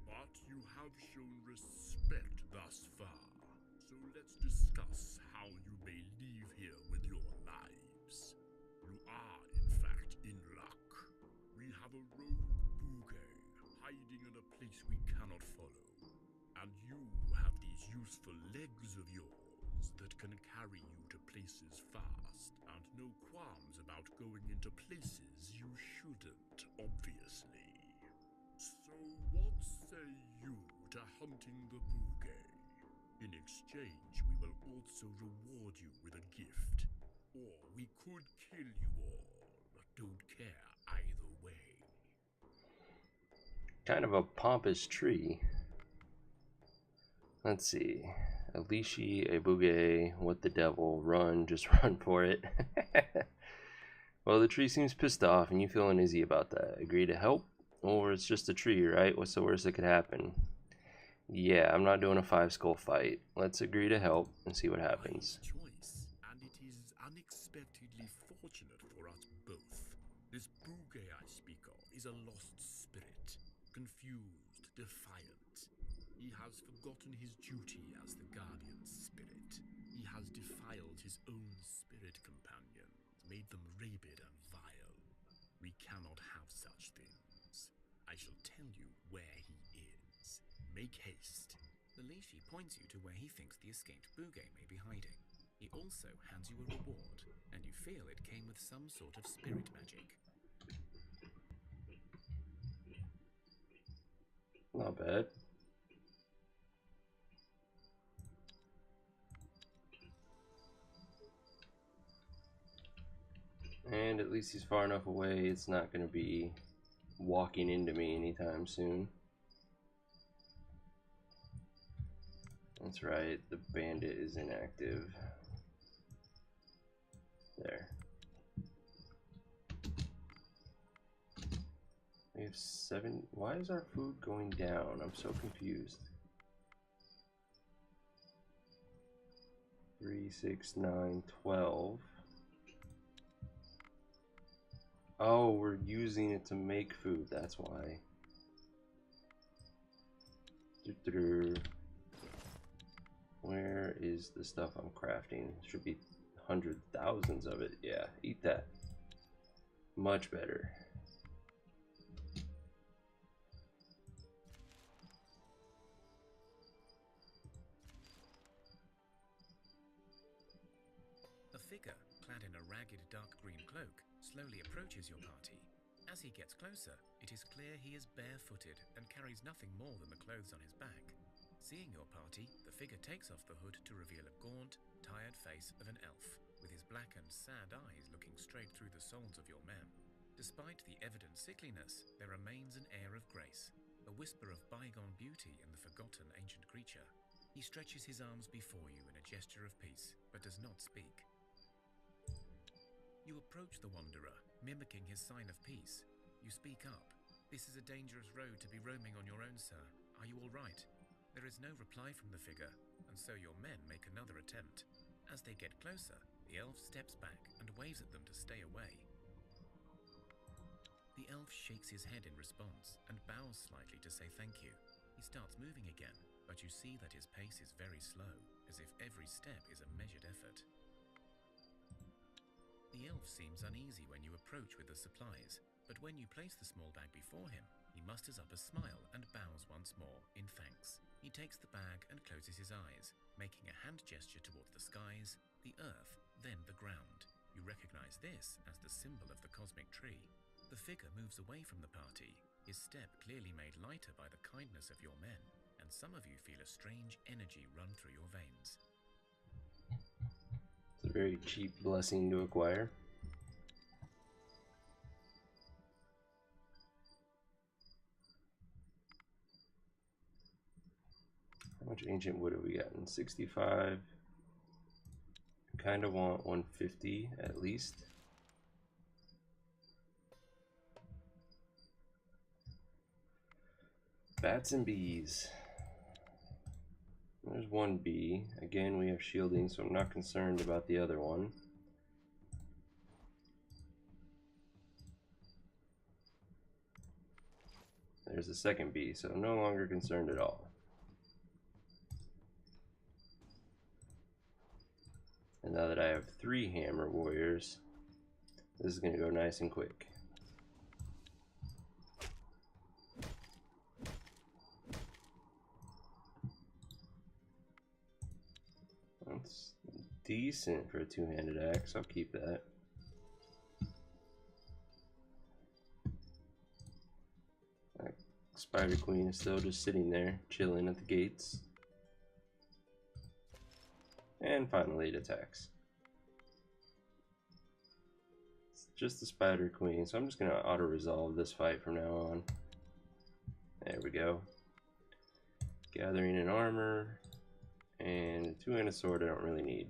But you have shown respect thus far, so let's discuss how you may leave here with your lives. You are, in fact, in luck. We have a rogue bouquet hiding in a place we cannot follow, and you useful legs of yours that can carry you to places fast, and no qualms about going into places you shouldn't, obviously. So what say you to hunting the bouquet? In exchange, we will also reward you with a gift. Or we could kill you all. Don't care either way. Kind of a pompous tree. Let's see. A leashy, a bouquet, what the devil, run, just run for it. Well, the tree seems pissed off and you feel uneasy about that. Agree to help? Or it's just a tree, right? What's the worst that could happen? Yeah, I'm not doing a 5-skull fight. Let's agree to help and see what happens. Wise choice, and it is unexpectedly fortunate for us both. This bouquet I speak of is a lost spirit, confused, defiant. He has forgotten his duty as the guardian spirit. He has defiled his own spirit companions, made them rabid and vile. We cannot have such things. I shall tell you where he is. Make haste. The Lishi points you to where he thinks the escaped bouquet may be hiding. He also hands you a reward, and you feel it came with some sort of spirit magic. Not bad. And at least he's far enough away, it's not going to be walking into me anytime soon. That's right, the bandit is inactive. There. We have 7. Why is our food going down? I'm so confused. 3, 6, 9, 12. Oh, we're using it to make food, that's why. Where is the stuff I'm crafting? Should be hundreds, thousands of it. Yeah, eat that. Much better. A figure, clad in a ragged dark green cloak, slowly approaches your party. As he gets closer, it is clear he is barefooted and carries nothing more than the clothes on his back. Seeing your party, the figure takes off the hood to reveal a gaunt, tired face of an elf, with his blackened, sad eyes looking straight through the souls of your men. Despite the evident sickliness, there remains an air of grace, a whisper of bygone beauty in the forgotten ancient creature. He stretches his arms before you in a gesture of peace, but does not speak. You approach the wanderer, mimicking his sign of peace. You speak up. "This is a dangerous road to be roaming on your own, sir. Are you all right?" There is no reply from the figure, and so your men make another attempt. As they get closer, the elf steps back and waves at them to stay away. The elf shakes his head in response and bows slightly to say thank you. He starts moving again, but you see that his pace is very slow, as if every step is a measured effort. The elf seems uneasy when you approach with the supplies, but when you place the small bag before him, he musters up a smile and bows once more in thanks. He takes the bag and closes his eyes, making a hand gesture towards the skies, the earth, then the ground. You recognize this as the symbol of the cosmic tree. The figure moves away from the party, his step clearly made lighter by the kindness of your men, and some of you feel a strange energy run through your veins. It's a very cheap blessing to acquire. How much ancient wood have we gotten? 65. Kind of want 150 at least. Bats and bees. There's one bee. Again, we have shielding, so I'm not concerned about the other one. There's the second bee, so I'm no longer concerned at all. And now that I have 3 hammer warriors, this is going to go nice and quick. It's decent for a two-handed axe. I'll keep that. That Spider Queen is still just sitting there, chilling at the gates. And finally it attacks. It's just the Spider Queen, so I'm just going to auto-resolve this fight from now on. There we go. Gathering in armor. And a two-handed sword I don't really need.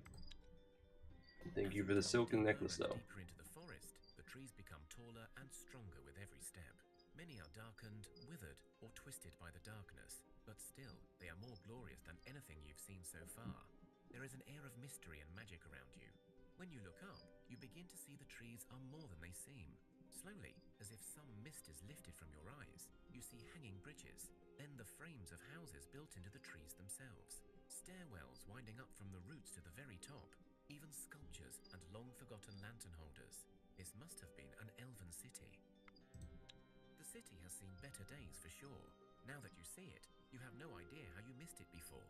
Thank you for the silken necklace though. Deeper into the forest, the trees become taller and stronger with every step. Many are darkened, withered, or twisted by the darkness, but still, they are more glorious than anything you've seen so far. There is an air of mystery and magic around you. When you look up, you begin to see the trees are more than they seem. Slowly, as if some mist is lifted from your eyes, you see hanging bridges, then the frames of houses built into the trees themselves. Stairwells winding up from the roots to the very top, even sculptures and long-forgotten lantern holders. This must have been an elven city. The city has seen better days for sure. Now that you see it, you have no idea how you missed it before.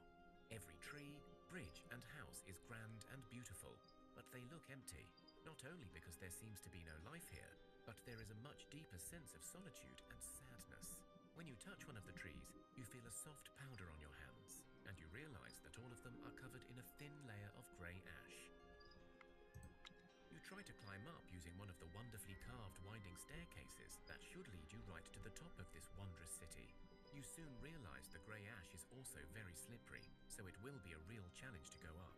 Every tree, bridge and house is grand and beautiful, but they look empty, not only because there seems to be no life here, but there is a much deeper sense of solitude and sadness. When you touch one of the trees, you feel a soft powder on your hands, and you realize that all of them are covered in a thin layer of grey ash. You try to climb up using one of the wonderfully carved winding staircases that should lead you right to the top of this wondrous city. You soon realize the grey ash is also very slippery, so it will be a real challenge to go up.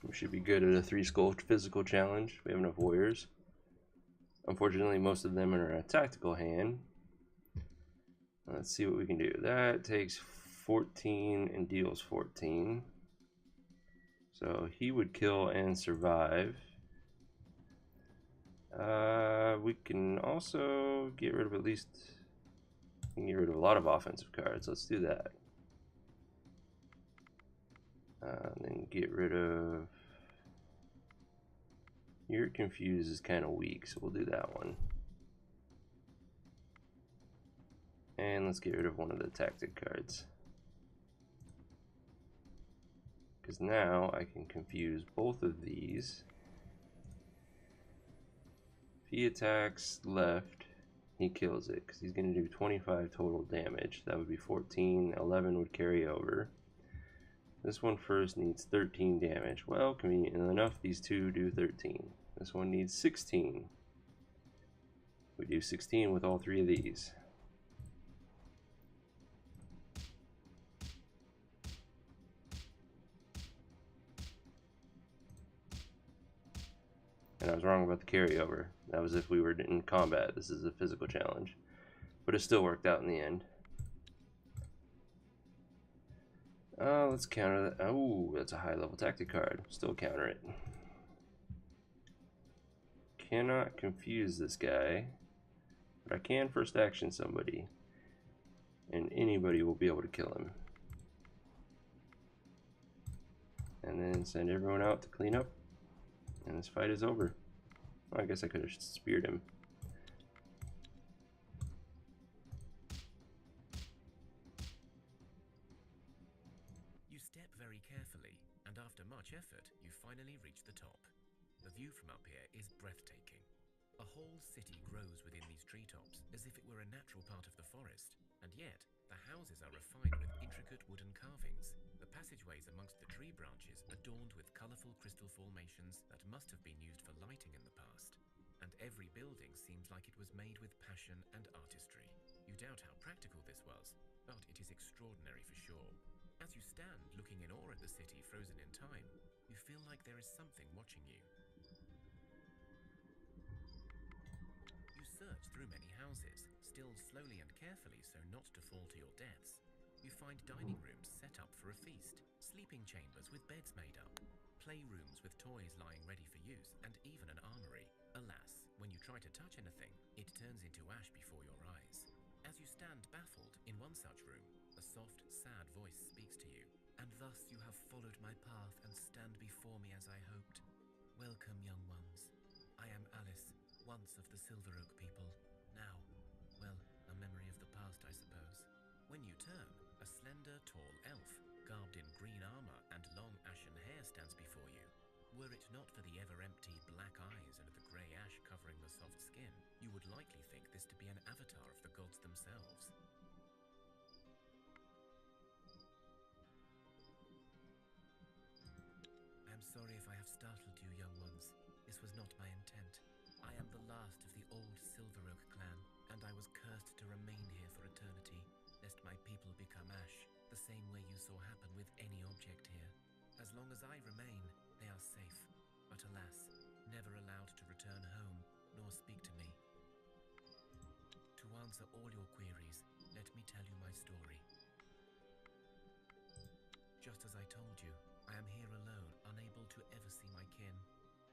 We should be good at a 3-skull physical challenge. We have enough warriors. Unfortunately, most of them are in a tactical hand. Let's see what we can do. That takes 14 and deals 14. So he would kill and survive. We can also get rid of we can get rid of a lot of offensive cards. Let's do that. Then get rid of... Your confused is kind of weak, so we'll do that one. And let's get rid of one of the tactic cards. Because now I can confuse both of these. If he attacks left, he kills it, because he's going to do 25 total damage. That would be 14, 11 would carry over. This one first needs 13 damage. Well, conveniently enough, these two do 13. This one needs 16. We do 16 with all three of these. And I was wrong about the carryover. That was if we were in combat. This is a physical challenge. But it still worked out in the end. Let's counter that. Oh, that's a high level tactic card. Still counter it. Cannot confuse this guy. But I can first action somebody. And anybody will be able to kill him. And then send everyone out to clean up. And this fight is over. Well, I guess I could have speared him. You step very carefully, and after much effort, you finally reach the top. The view from up here is breathtaking. A whole city grows within these treetops, as if it were a natural part of the forest, and yet the houses are refined with intricate wooden carvings. The passageways amongst the tree branches adorned with colourful crystal formations that must have been used for lighting in the past. And every building seems like it was made with passion and artistry. You doubt how practical this was, but it is extraordinary for sure. As you stand looking in awe at the city frozen in time, you feel like there is something watching you. You search through many houses, still slowly and carefully so not to fall to your deaths. You find dining rooms set up for a feast, sleeping chambers with beds made up, playrooms with toys lying ready for use, and even an armory. Alas, when you try to touch anything, it turns into ash before your eyes. As you stand baffled in one such room, a soft, sad voice speaks to you. And thus you have followed my path and stand before me as I hoped. Welcome, young ones. I am Alice, once of the Silver Oak people. Now, well, a memory of the past, I suppose. When you turn, a slender, tall elf, garbed robed in green armor and long ashen hair stands before you. Were it not for the ever-empty black eyes and the grey ash covering the soft skin, you would likely think this to be an avatar of the gods themselves. I am sorry if I have startled you, young ones. This was not my intent. I am the last of the old Silver Oak clan, and I was cursed to remain here for eternity, lest my people become ash, the same way you saw happen with any object here. As long as I remain, they are safe, but alas, never allowed to return home, nor speak to me. To answer all your queries, let me tell you my story. Just as I told you, I am here alone, unable to ever see my kin.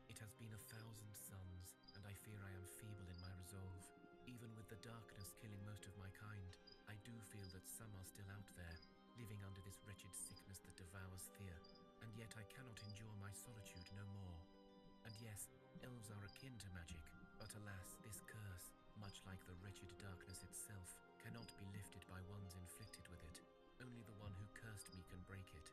It has been 1,000 suns, and I fear I am feeble in my resolve. Even with the darkness killing most of my kind, I do feel that some are still out there, living under this wretched sickness that devours Thea, and yet I cannot endure my solitude no more. And yes, elves are akin to magic, but alas, this curse, much like the wretched darkness itself, cannot be lifted by ones inflicted with it. Only the one who cursed me can break it.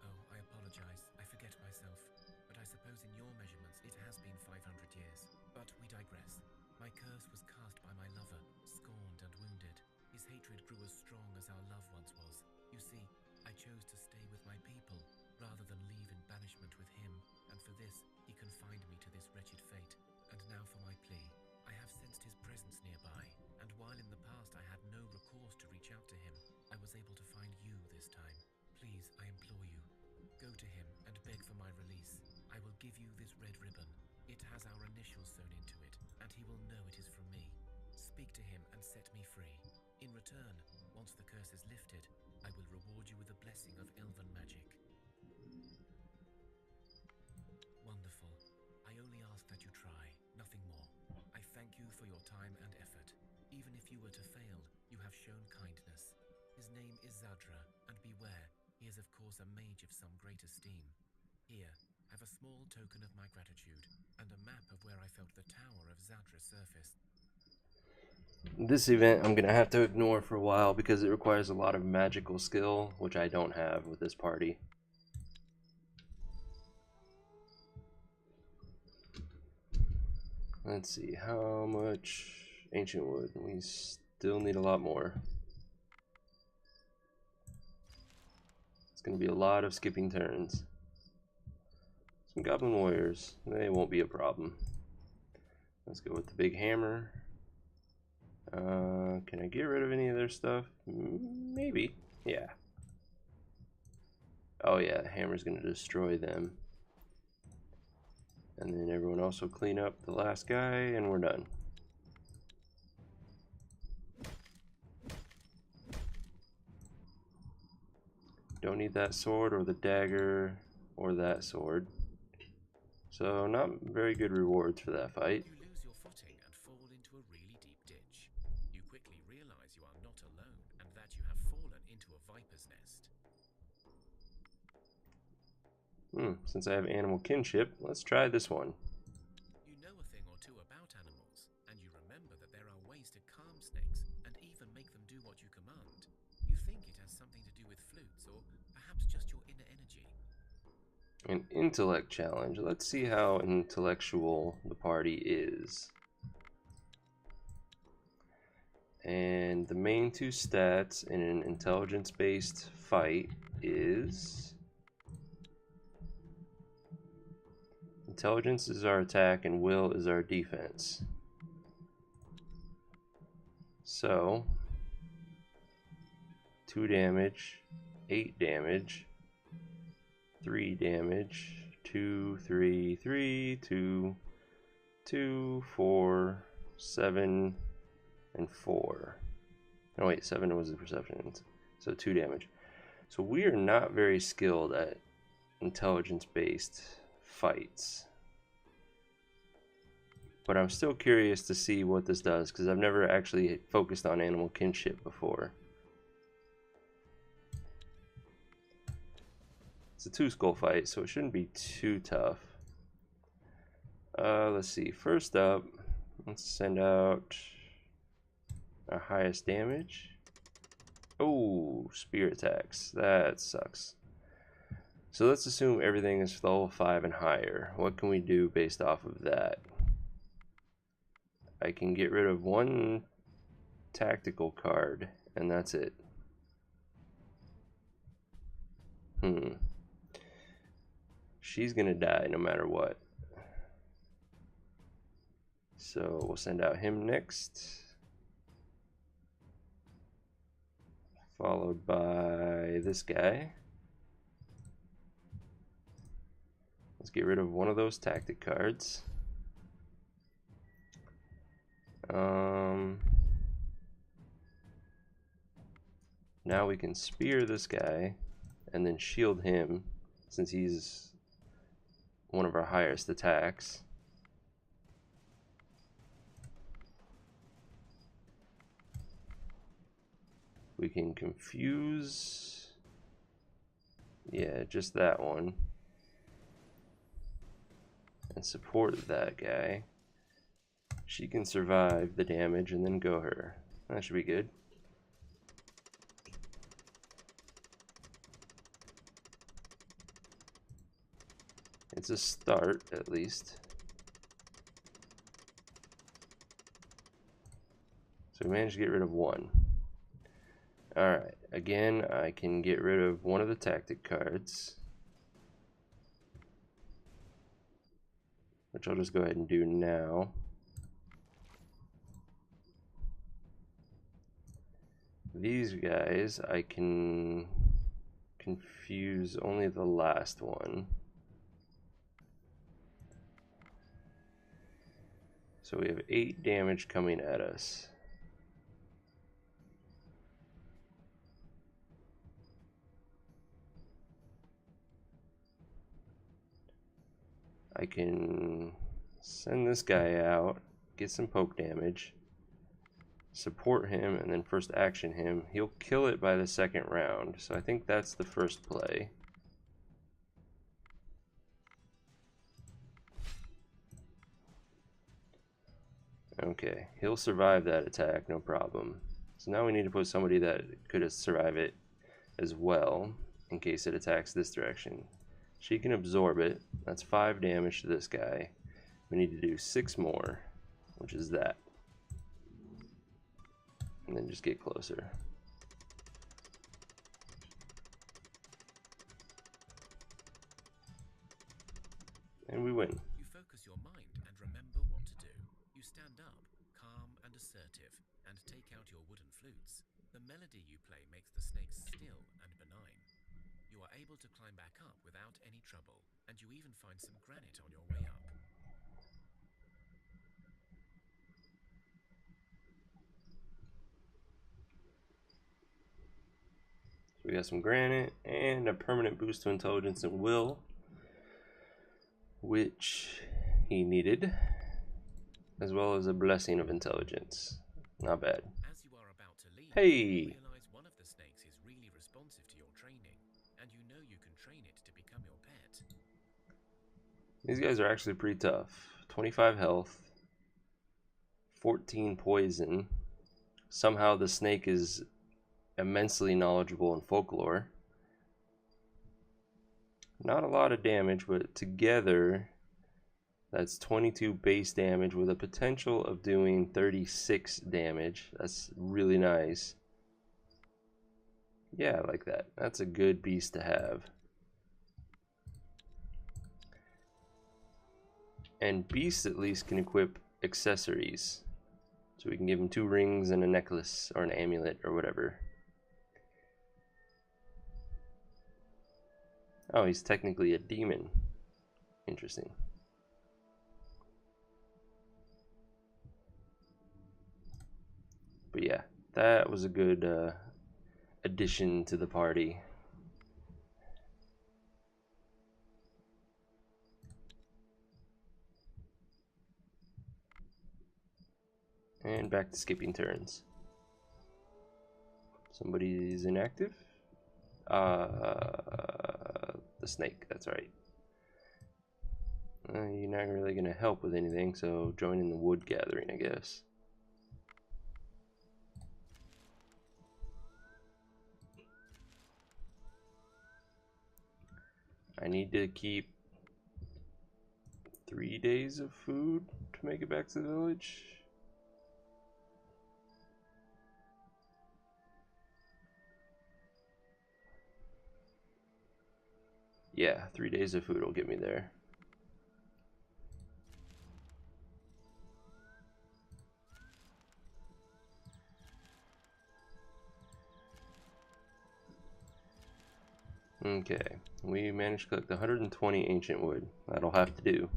Oh, I apologize, I forget myself, but I suppose in your measurements it has been 500 years. But we digress. My curse was cast by my lover, scorned and wounded. His hatred grew as strong as our love once was. You see, I chose to stay with my people, rather than leave in banishment with him, and for this, he confined me to this wretched fate. And now for my plea. I have sensed his presence nearby, and while in the past I had no recourse to reach out to him, I was able to find you this time. Please, I implore you, go to him and beg for my release. I will give you this red ribbon. It has our initials sewn into it, and he will know it is from me. Speak to him and set me free. In return, once the curse is lifted, I will reward you with a blessing of elven magic. Wonderful. I only ask that you try, nothing more. I thank you for your time and effort. Even if you were to fail, you have shown kindness. His name is Zadra, and beware, he is of course a mage of some great esteem. Here, have a small token of my gratitude, and a map of where I felt the tower of Zadra surface. This event I'm going to have to ignore for a while because it requires a lot of magical skill, which I don't have with this party. Let's see, how much ancient wood? We still need a lot more. It's going to be a lot of skipping turns. Some goblin warriors, they won't be a problem. Let's go with the big hammer. Can I get rid of any of their stuff? Maybe. Yeah. Oh yeah, the hammer's going to destroy them. And then everyone else will clean up the last guy, and we're done. Don't need that sword or the dagger or that sword. So not very good rewards for that fight. You lose your footing and fall into a really deep ditch. You quickly realize you are not alone and that you have fallen into a viper's nest. Since I have animal kinship, let's try this one. You know a thing or two about animals, and you remember that there are ways to calm snakes and even make them do what you command. You think it has something to do with flutes, or perhaps just your inner energy. An intellect challenge. Let's see how intellectual the party is. And the main two stats in an intelligence-based fight is... Intelligence is our attack and will is our defense. So, 2 damage, 8 damage, 3 damage, 2, 3, 3, 2, 2, 4, 7, and 4. No, wait, 7 was the perception. So 2 damage. So we are not very skilled at intelligence-based fights. But I'm still curious to see what this does, because I've never actually focused on animal kinship before. It's a 2-skull fight, so it shouldn't be too tough. Let's see. First up, let's send out our highest damage. Oh, spear attacks. That sucks. So let's assume everything is level 5 and higher. What can we do based off of that? I can get rid of one tactical card, and that's it. She's gonna die no matter what. So we'll send out him next. Followed by this guy. Let's get rid of one of those tactic cards. Now we can spear this guy and then shield him since he's one of our highest attacks. We can confuse, yeah, just that one, and support that guy. She can survive the damage and then go her. That should be good. It's a start, at least. So we managed to get rid of one. Alright, again, I can get rid of one of the tactic cards, which I'll just go ahead and do now. These guys, I can confuse only the last one. So we have 8 damage coming at us. I can send this guy out, get some poke damage, support him, and then first action him. He'll kill it by the second round, so I think that's the first play. Okay, he'll survive that attack, no problem. So now we need to put somebody that could survive it as well, in case it attacks this direction. She can absorb it. That's 5 damage to this guy. We need to do 6 more, which is that. And then just get closer. And we win. You focus your mind and remember what to do. You stand up, calm and assertive, and take out your wooden flutes. The melody you play makes the snakes still and benign. You are able to climb back up without any trouble, and you even find some granite on your way up. We got some granite and a permanent boost to intelligence and will, which he needed, as well as a blessing of intelligence. Not bad. As you are about to leave, Hey! you realize one of the snakes is really responsive to your training, and you know you can train it to become your pet. These guys are actually pretty tough. 25 health, 14 poison. Somehow the snake is immensely knowledgeable in folklore. Not a lot of damage, but together that's 22 base damage with a potential of doing 36 damage. That's really nice. Yeah, I like that. That's a good beast to have. And beasts at least can equip accessories. So we can give him 2 rings and a necklace or an amulet or whatever. Oh, he's technically a demon. Interesting. But yeah, that was a good addition to the party. And back to skipping turns. Somebody's inactive? The snake, that's right. You're not really going to help with anything, so join in the wood gathering, I guess. I need to keep 3 days of food to make it back to the village. Yeah, 3 days of food will get me there. Okay, we managed to collect 120 ancient wood. That'll have to do.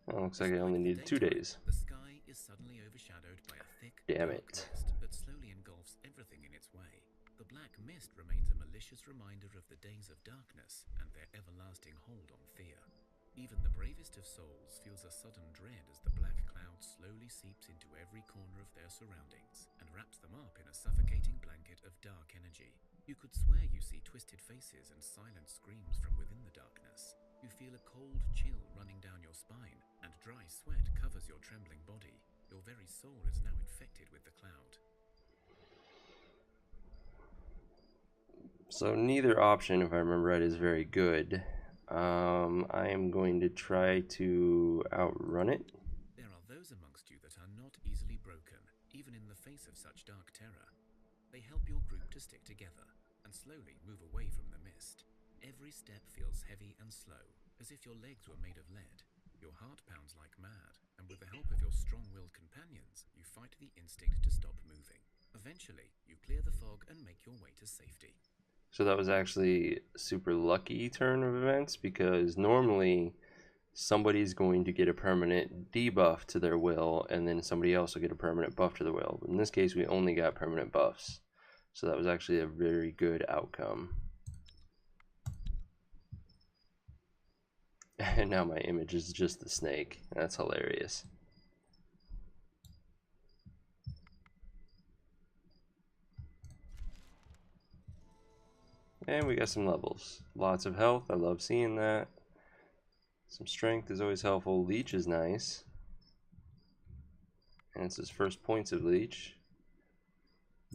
Well, looks like I only needed 2 days. The sky is suddenly overshadowed by a thick, Damn dark it. mist that slowly engulfs everything in its way. The black mist remains a malicious reminder of the days of darkness and their everlasting hold on Thea. Even the bravest of souls feels a sudden dread as the black cloud slowly seeps into every corner of their surroundings and wraps them up in a suffocating blanket of dark energy. You could swear you see twisted faces and silent screams from within the darkness. You feel a cold chill running down your spine, and dry sweat covers your trembling body. Your very soul is now infected with the cloud. So neither option, if I remember right, is very good. I am going to try to outrun it. There are those amongst you that are not easily broken, even in the face of such dark terror. They help your group to stick together and slowly move away from the mist. Every step feels heavy and slow, as if your legs were made of lead. Your heart pounds like mad, and with the help of your strong-willed companions, you fight the instinct to stop moving. Eventually, you clear the fog and make your way to safety. So that was actually a super lucky turn of events, because normally somebody's going to get a permanent debuff to their will, and then somebody else will get a permanent buff to their will. But in this case, we only got permanent buffs. So that was actually a very good outcome. And now my image is just the snake. That's hilarious. And we got some levels. Lots of health. I love seeing that. Some strength is always helpful. Leech is nice. And it's his first points of leech.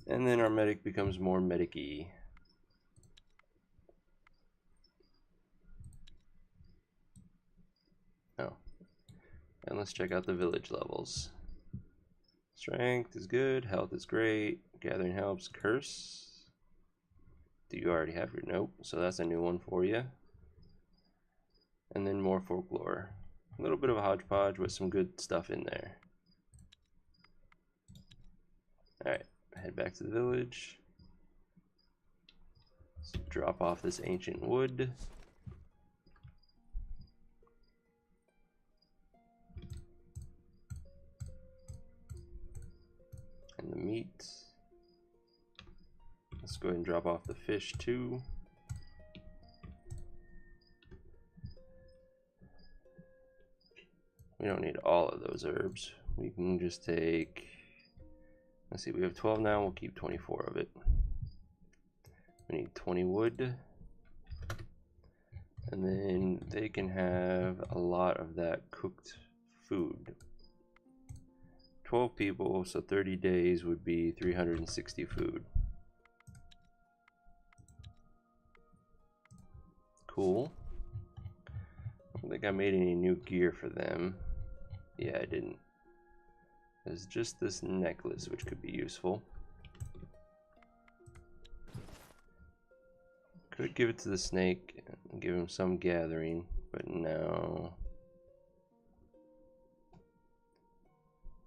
And then our medic becomes more medic-y. Oh. And let's check out the village levels. Strength is good. Health is great. Gathering helps. Curse. Do you already have your nope? So that's a new one for you. And then more folklore. A little bit of a hodgepodge with some good stuff in there. Alright, head back to the village. Let's drop off this ancient wood. And the meat. Let's go ahead and drop off the fish too. We don't need all of those herbs. We can just take, let's see, we have 12 now, we'll keep 24 of it. We need 20 wood. And then they can have a lot of that cooked food. 12 people, so 30 days would be 360 food. Cool. I don't think I made any new gear for them. Yeah, I didn't. There's just this necklace, which could be useful. Could give it to the snake and give him some gathering, but no.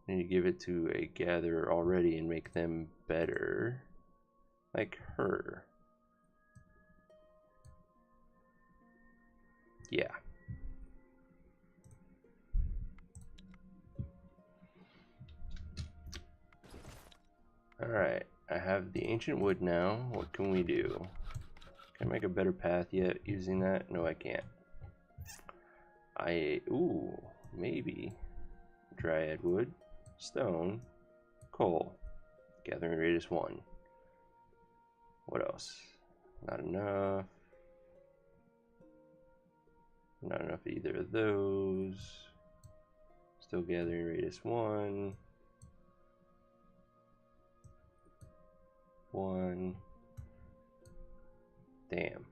I need to give it to a gatherer already and make them better. Like her. Yeah. Alright, I have the ancient wood now. What can we do? Can I make a better path yet using that? No, I can't. Ooh, maybe. Dryad wood, stone, coal. Gathering radius 1. What else? Not enough. Not enough of either of those. Still gathering radius 1. 1. Damn.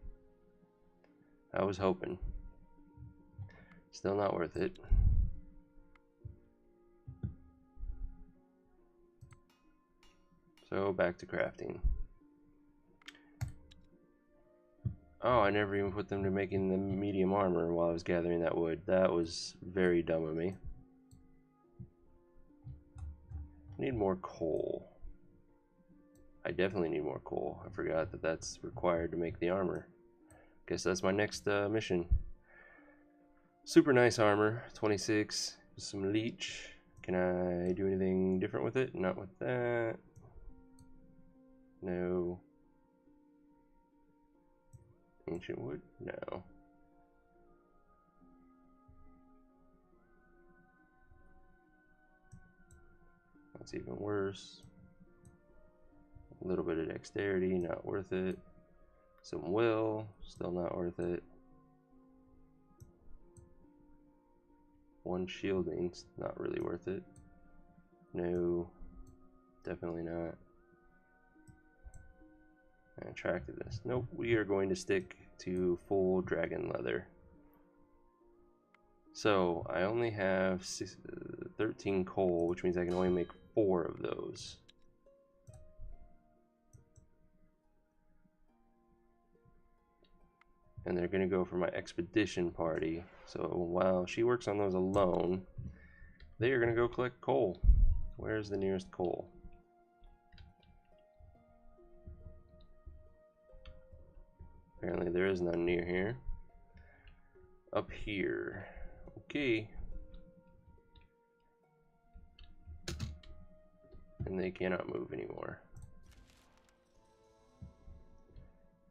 I was hoping. Still not worth it. So back to crafting. Oh, I never even put them to making the medium armor while I was gathering that wood. That was very dumb of me. I need more coal. I definitely need more coal. I forgot that that's required to make the armor. Guess that's my next mission. Super nice armor, 26. Some leech. Can I do anything different with it? Not with that. No. Ancient wood? No. That's even worse. A little bit of dexterity, not worth it. Some will, still not worth it. One shielding, not really worth it. No, definitely not. And attractiveness. Nope, we are going to stick to full dragon leather. So I only have 13 coal, which means I can only make 4 of those. And they're going to go for my expedition party. So while she works on those alone, they are going to go collect coal. Where's the nearest coal? Apparently there is none near here. Up here. Okay. And they cannot move anymore.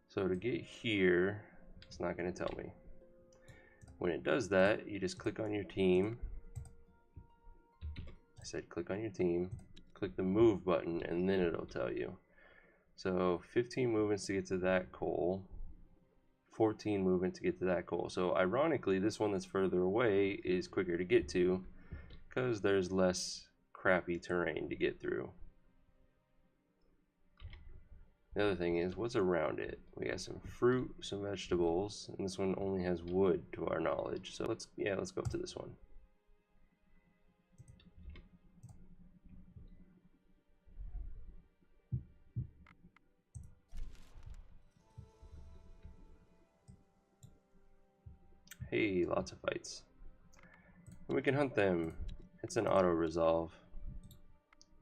So to get here, it's not going to tell me. When it does that, you just click on your team. I said click on your team. Click the move button and then it'll tell you. So 15 movements to get to that coal. 14 movement to get to that coal. So ironically, this one that's further away is quicker to get to because there's less crappy terrain to get through. The other thing is, what's around it? We got some fruit, some vegetables, and this one only has wood to our knowledge. So let's go up to this one. Hey, lots of fights. And we can hunt them. It's an auto resolve.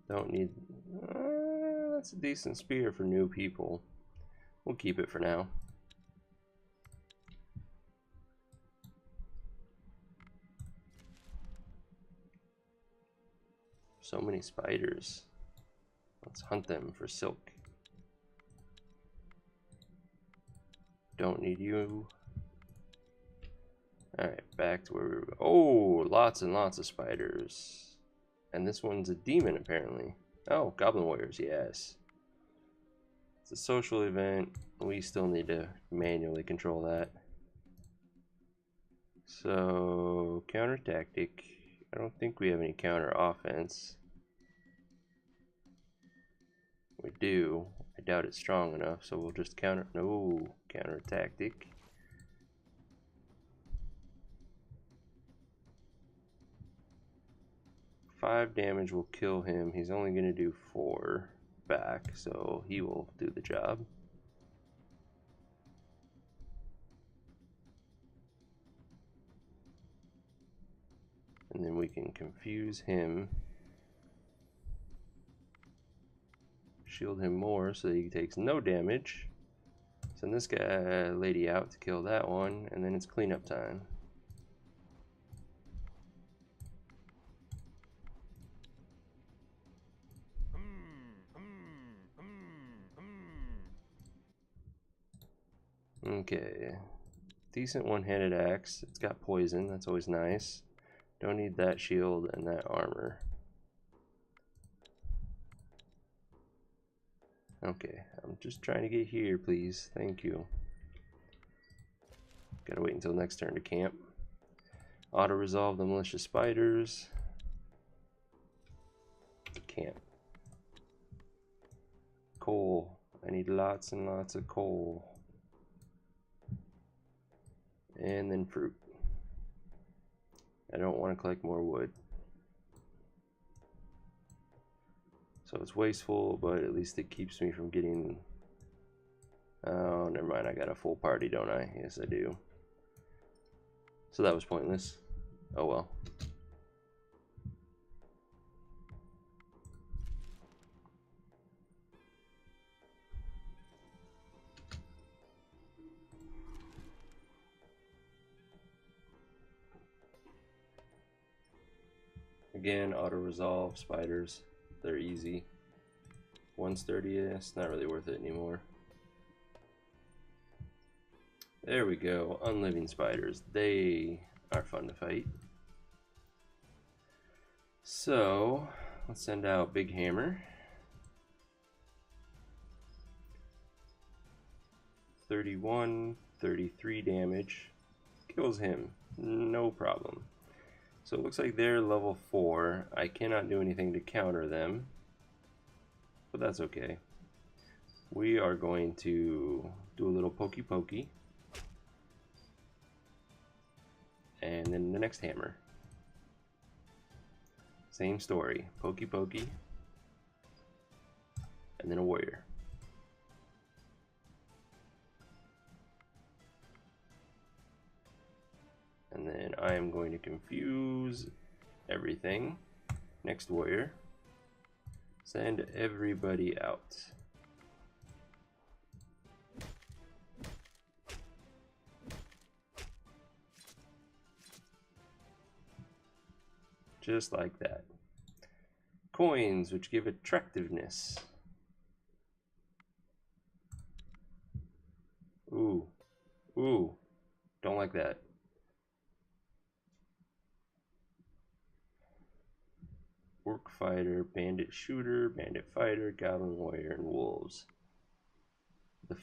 Don't need. That's a decent spear for new people. We'll keep it for now. So many spiders. Let's hunt them for silk. Don't need you. Alright, back to where we were. Oh, lots and lots of spiders. And this one's a demon, apparently. Oh, Goblin Warriors, yes. It's a social event. We still need to manually control that. So, counter tactic. I don't think we have any counter offense. We do. I doubt it's strong enough, so we'll just counter. No, counter tactic. Five damage will kill him. He's only going to do 4 back, so he will do the job. And then we can confuse him. Shield him more so that he takes no damage. Send this guy, lady out to kill that one, and then it's cleanup time. Okay, decent one-handed axe. It's got poison, that's always nice. Don't need that shield and that armor. Okay, I'm just trying to get here, please. Thank you. Gotta wait until next turn to camp. Auto-resolve the malicious spiders. Camp. Coal. I need lots and lots of coal. And then fruit. I don't want to collect more wood. So it's wasteful, but at least it keeps me from getting... Oh, never mind. I got a full party, don't I? Yes, I do. So that was pointless. Oh well. Again, auto-resolve spiders. They're easy. 130, it's not really worth it anymore. There we go. Unliving spiders. They are fun to fight. So, let's send out Big Hammer. 31, 33 damage. Kills him. No problem. So it looks like they're level 4. I cannot do anything to counter them, but that's okay. We are going to do a little pokey pokey, and then the next hammer. Same story, pokey pokey, and then a warrior. And then I am going to confuse everything. Next warrior. Send everybody out. Just like that. Coins, which give attractiveness. Ooh. Ooh. Don't like that. Orc fighter, bandit shooter, bandit fighter, goblin warrior, and wolves. The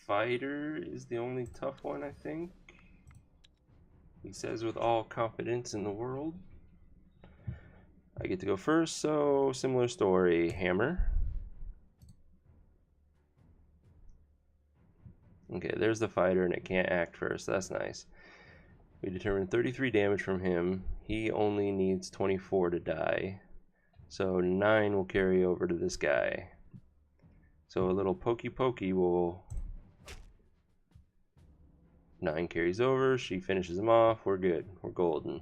fighter is the only tough one, I think. He says with all confidence in the world. I get to go first, so similar story. Hammer. Okay, there's the fighter, and it can't act first. That's nice. We determined 33 damage from him. He only needs 24 to die. So 9 will carry over to this guy. So a little pokey pokey will... 9 carries over. She finishes him off. We're good. We're golden.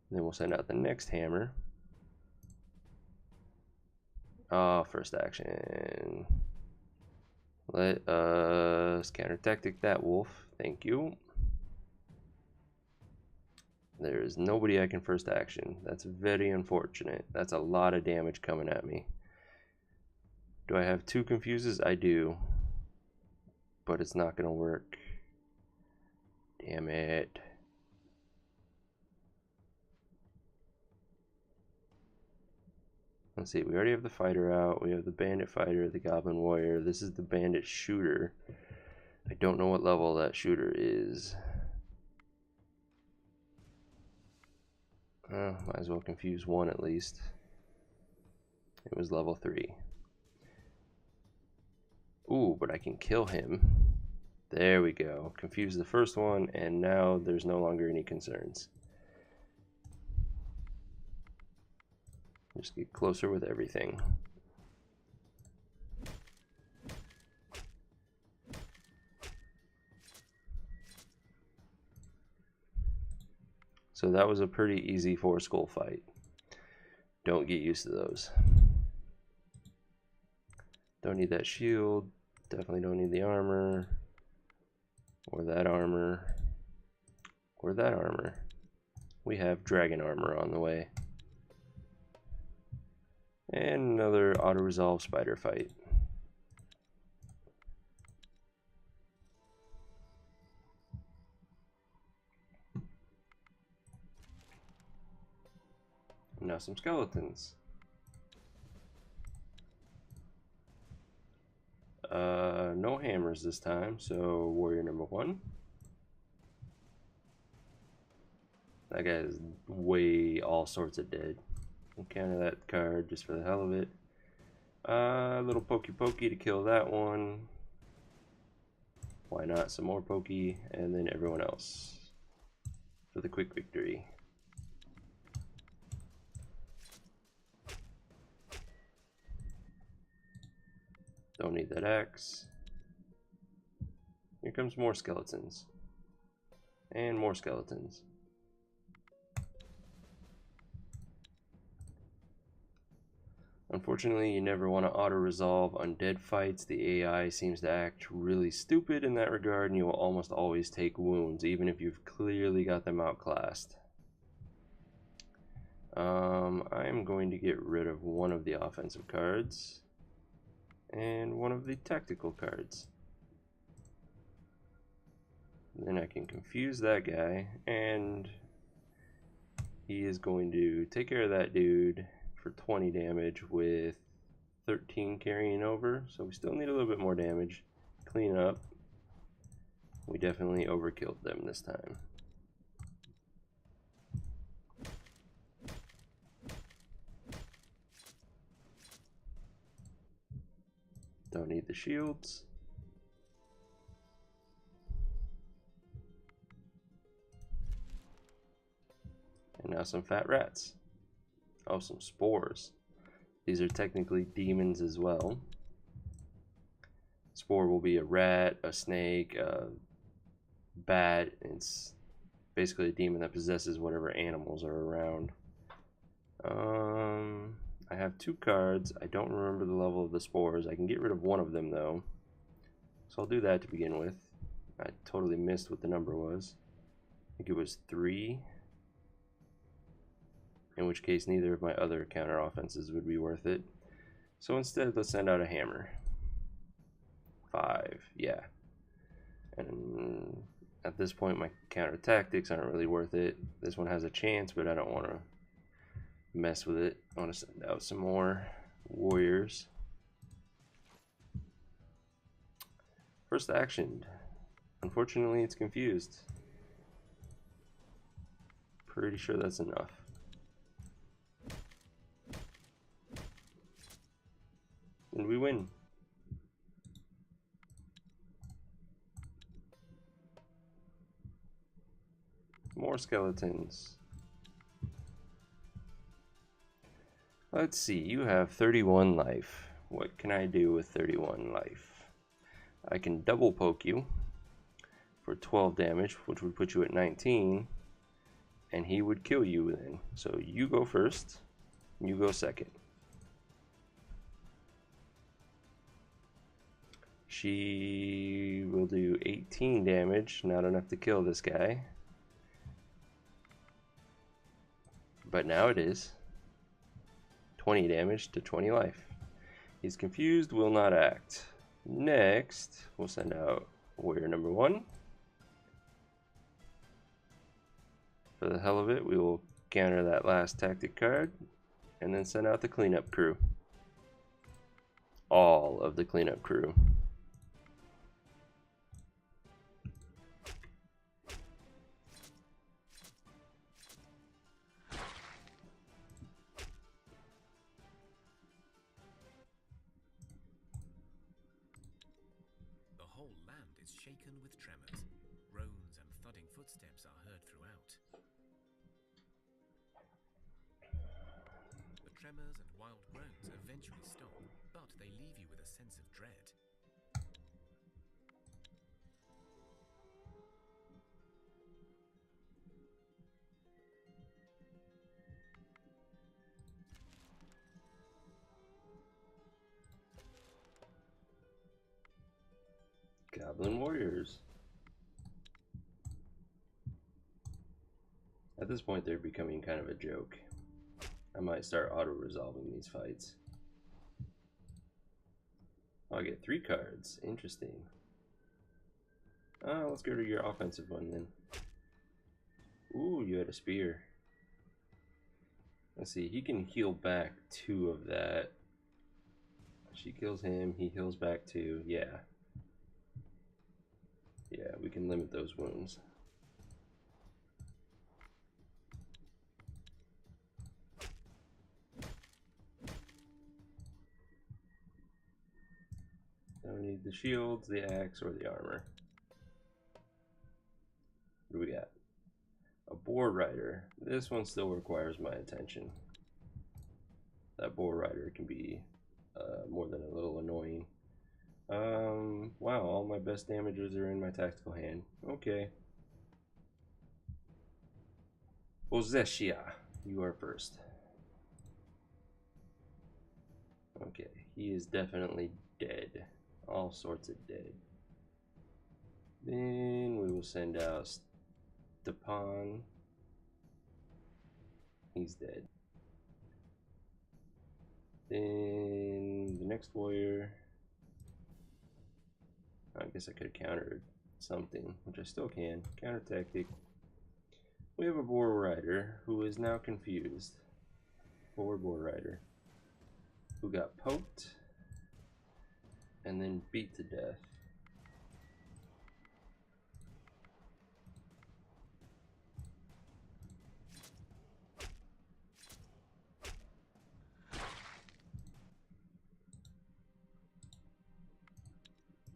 Then we'll send out the next hammer. First action. Let us counter tactic that wolf. Thank you. There's nobody I can first action. That's very unfortunate. That's a lot of damage coming at me. Do I have 2 confuses? I do. But it's not going to work. Damn it. Let's see, we already have the fighter out. We have the bandit fighter, the goblin warrior. This is the bandit shooter. I don't know what level that shooter is. Might as well confuse one at least. It was level 3. Ooh, but I can kill him. There we go. Confuse the first one, and now there's no longer any concerns. Just get closer with everything. So that was a pretty easy 4 skull fight. Don't get used to those. Don't need that shield. Definitely don't need the armor. Or that armor. Or that armor. We have dragon armor on the way. And another auto-resolve spider fight. Now some skeletons. No hammers this time, so warrior number 1. That guy is way all sorts of dead. We'll counter that card just for the hell of it. Little pokey to kill that one. Why not some more pokey, and then everyone else for the quick victory. Don't need that axe. Here comes more skeletons. And more skeletons. Unfortunately, you never want to auto-resolve undead fights. The AI seems to act really stupid in that regard, and you will almost always take wounds, even if you've clearly got them outclassed. I'm going to get rid of one of the offensive cards and one of the tactical cards. Then I can confuse that guy, and he is going to take care of that dude for 20 damage with 13 carrying over, so we still need a little bit more damage. Clean up. We definitely overkilled them this time. Don't need the shields. And now some fat rats. Oh, some spores. These are technically demons as well. Spore will be a rat, a snake, a bat. It's basically a demon that possesses whatever animals are around. I have 2 cards. I don't remember the level of the spores. I can get rid of one of them though. So I'll do that to begin with. I totally missed what the number was. I think it was 3. In which case neither of my other counter offenses would be worth it. So instead, let's send out a hammer. 5, yeah. And at this point, my counter tactics aren't really worth it. This one has a chance, but I don't want to mess with it. I want to send out some more warriors. First action. Unfortunately, it's confused. Pretty sure that's enough. And we win. More skeletons. Let's see, you have 31 life. What can I do with 31 life? I can double poke you for 12 damage, which would put you at 19, and he would kill you then. So you go first, you go second. She will do 18 damage, not enough to kill this guy. But now it is 20 damage to 20 life. He's confused, will not act. Next, we'll send out warrior number 1. For the hell of it, we will counter that last tactic card and then send out the cleanup crew. All of the cleanup crew. The whole land is shaken with tremors. Groans and thudding footsteps are heard throughout. The tremors and wild groans eventually stop, but they leave you with a sense of dread. Goblin warriors. At this point, they're becoming kind of a joke. I might start auto-resolving these fights. Oh, I get 3 cards. Interesting. Let's go to your offensive one then. Ooh, you had a spear. Let's see, he can heal back 2 of that. She kills him, he heals back 2. Yeah. Yeah, we can limit those wounds. need the shields, the axe, or the armor. What do we got? A boar rider. This one still requires my attention. That boar rider can be more than a little annoying. Wow, all my best damages are in my tactical hand. Okay. Ozeshia, you are first. Okay, he is definitely dead. All sorts of dead. Then we will send out Stepan. He's dead. Then the next warrior. I guess I could have countered something, which I still can. Counter tactic. We have a boar rider who is now confused. Boar rider. Who got poked and then beat to death.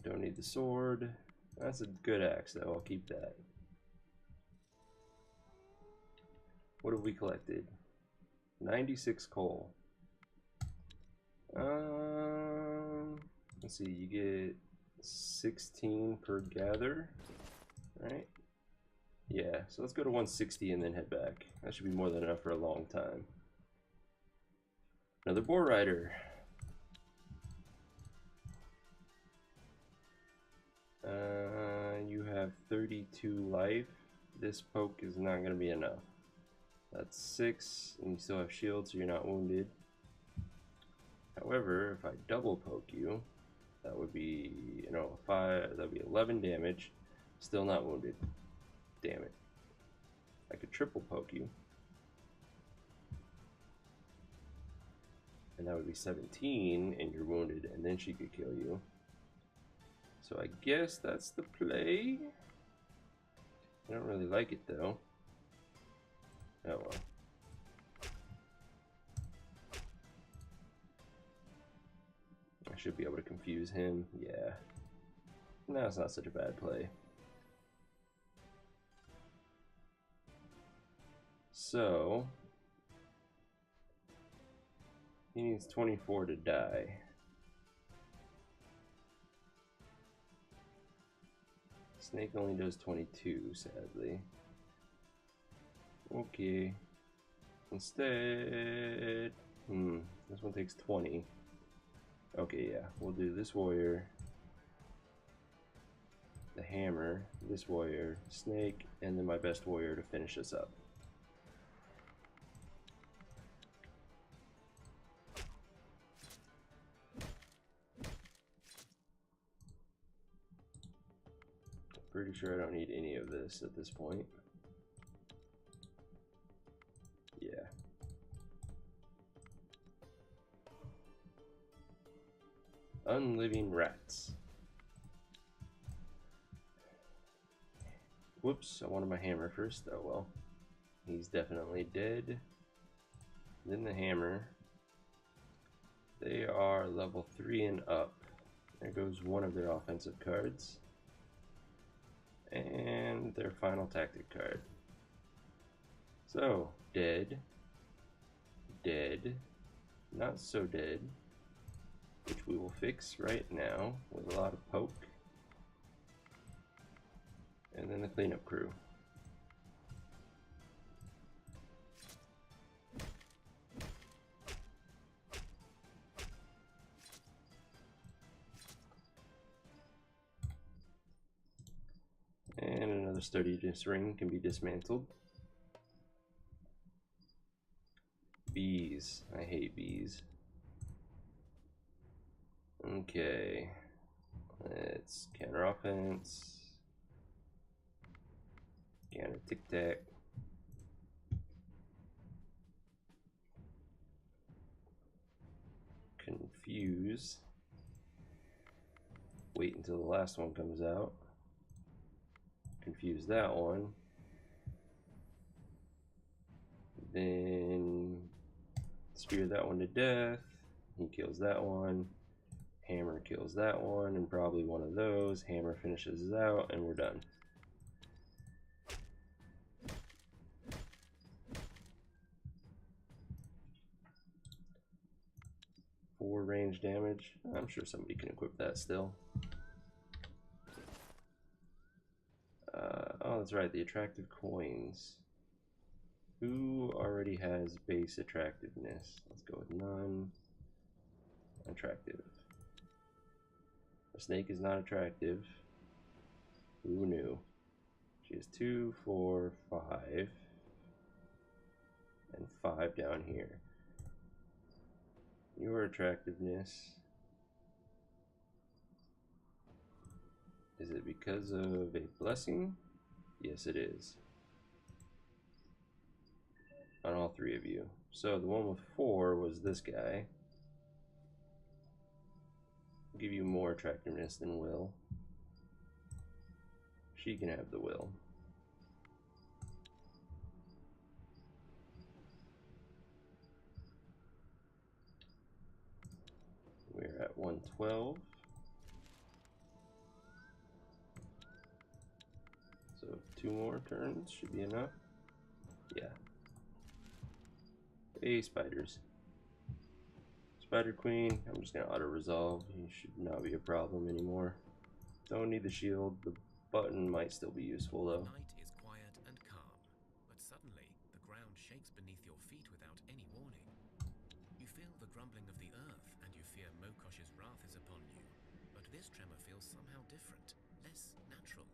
Don't need the sword. That's a good axe though, I'll keep that. What have we collected? 96 coal. Let's see, you get 16 per gather, right? Yeah, so let's go to 160 and then head back. That should be more than enough for a long time. Another boar rider. You have 32 life. This poke is not going to be enough. That's 6, and you still have shield, so you're not wounded. However, if I double poke you, that would be, 5. That would be 11 damage. Still not wounded. Damn it. I could triple poke you, and that would be 17, and you're wounded, and then she could kill you. So I guess that's the play. I don't really like it though. Oh well. I should be able to confuse him. Yeah. No, it's not such a bad play. So he needs 24 to die. Snake only does 22, sadly. Okay. Instead, this one takes 20. Okay, yeah, we'll do this warrior, the hammer, this warrior, snake, and then my best warrior to finish us up. Pretty sure I don't need any of this at this point. Yeah. Unliving rats. Whoops, I wanted my hammer first. Oh well. He's definitely dead. Then the hammer. They are level 3 and up. There goes one of their offensive cards. And their final tactic card. So, dead, dead, not so dead, which we will fix right now with a lot of poke, and then the cleanup crew. And another sturdiness ring can be dismantled. Bees. I hate bees. Okay. Let's counter offense. Counter tic tac. Confuse. Wait until the last one comes out. Confuse that one. Then spear that one to death. He kills that one. Hammer kills that one, and probably one of those. Hammer finishes it out, and we're done. Four range damage. I'm sure somebody can equip that still. Oh, that's right, the attractive coins. Who already has base attractiveness? Let's go with none. Attractive. A snake is not attractive. Who knew? She has 2, 4, 5, and 5 down here. Your attractiveness. Is it because of a blessing? Yes, it is. On all three of you. So the one with 4 was this guy. I'll give you more attractiveness than Will. She can have the Will. We're at 112. So 2 more turns should be enough. Yeah. Hey, spiders. Spider Queen, I'm just gonna auto-resolve. You should not be a problem anymore. Don't need the shield. The button might still be useful though. The night is quiet and calm, but suddenly the ground shakes beneath your feet without any warning. You feel the grumbling of the earth, and you fear Mokosh's wrath is upon you. But this tremor feels somehow different, less natural.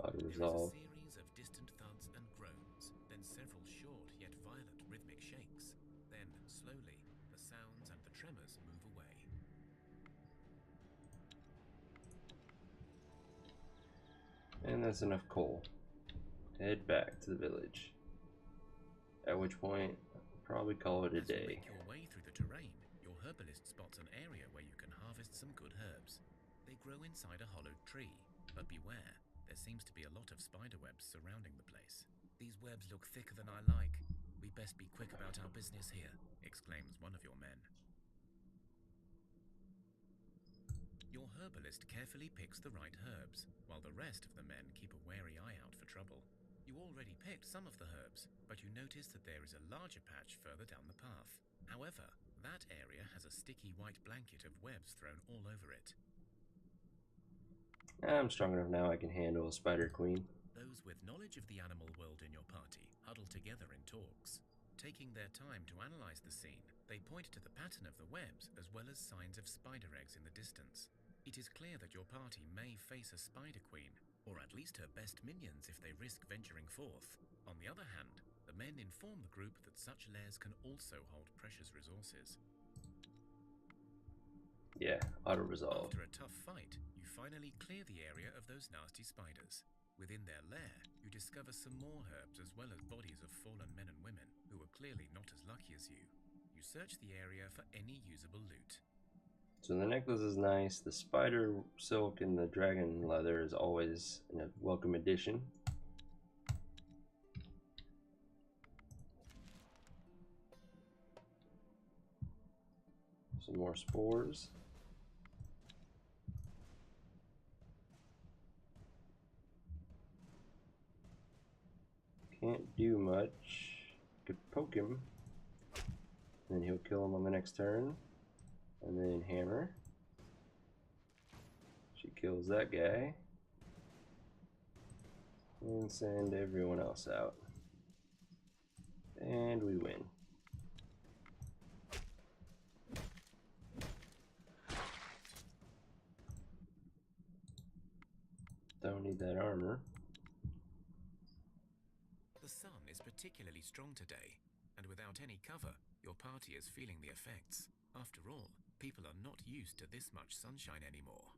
Auto-resolve. There is a series of distant thuds and groans, then several short yet violent rhythmic shakes. Then, slowly, the sounds and the tremors move away. And that's enough coal. Head back to the village. At which point, I'll probably call it a As you day. make your way through the terrain, your herbalist spots an area where you can harvest some good herbs. They grow inside a hollowed tree, but beware, there seems to be a lot of spider webs surrounding the place. These webs look thicker than I like. We best be quick about our business here, exclaims one of your men. Your herbalist carefully picks the right herbs, while the rest of the men keep a wary eye out for trouble. You already picked some of the herbs, but you notice that there is a larger patch further down the path. However, that area has a sticky white blanket of webs thrown all over it. I'm strong enough now I can handle a Spider Queen. Those with knowledge of the animal world in your party huddle together in talks. Taking their time to analyze the scene, they point to the pattern of the webs as well as signs of spider eggs in the distance. It is clear that your party may face a spider queen, or at least her best minions if they risk venturing forth. On the other hand, the men inform the group that such lairs can also hold precious resources. Yeah, auto-resolve. After a tough fight, you finally clear the area of those nasty spiders. Within their lair, you discover some more herbs as well as bodies of fallen men and women who were clearly not as lucky as you. You search the area for any usable loot. So the necklace is nice. The spider silk and the dragon leather is always a welcome addition. Some more spores. Can't do much. Could poke him. Then he'll kill him on the next turn. And then hammer. She kills that guy. And send everyone else out. And we win. Don't need that armor. The sun is particularly strong today, and without any cover, your party is feeling the effects. After all, people are not used to this much sunshine anymore.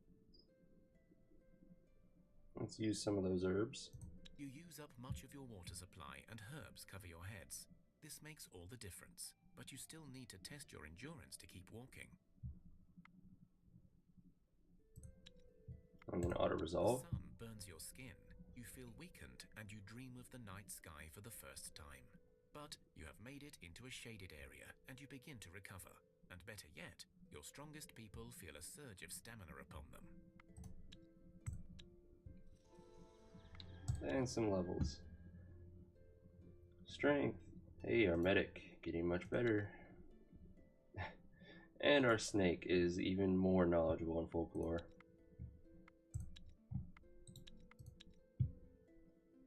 Let's use some of those herbs. You use up much of your water supply and herbs cover your heads. This makes all the difference, but you still need to test your endurance to keep walking. And then auto-resolve. The sun burns your skin, you feel weakened, and you dream of the night sky for the first time. But you have made it into a shaded area, and you begin to recover. and better yet, your strongest people feel a surge of stamina upon them. And some levels. Strength. Hey, our medic getting much better. And our snake is even more knowledgeable in folklore.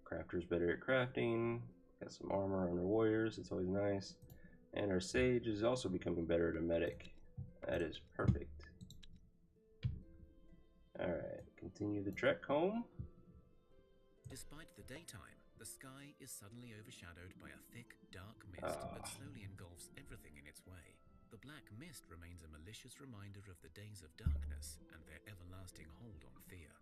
Crafter's better at crafting. Got some armor on our warriors, it's always nice. And our sage is also becoming better at a medic. That is perfect. Alright, continue the trek home. Despite the daytime, the sky is suddenly overshadowed by a thick, dark mist that slowly engulfs everything in its way. The black mist remains a malicious reminder of the days of darkness and their everlasting hold on Thea.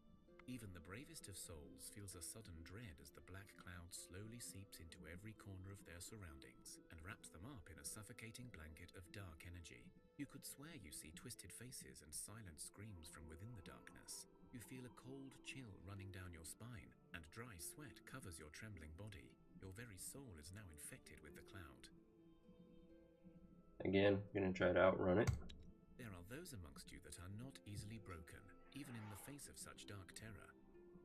Even the bravest of souls feels a sudden dread as the black cloud slowly seeps into every corner of their surroundings and wraps them up in a suffocating blanket of dark energy. You could swear you see twisted faces and silent screams from within the darkness. You feel a cold chill running down your spine, and dry sweat covers your trembling body. Your very soul is now infected with the cloud. Again, I'm gonna try to outrun it. There are those amongst you that are not easily broken, even in the face of such dark terror.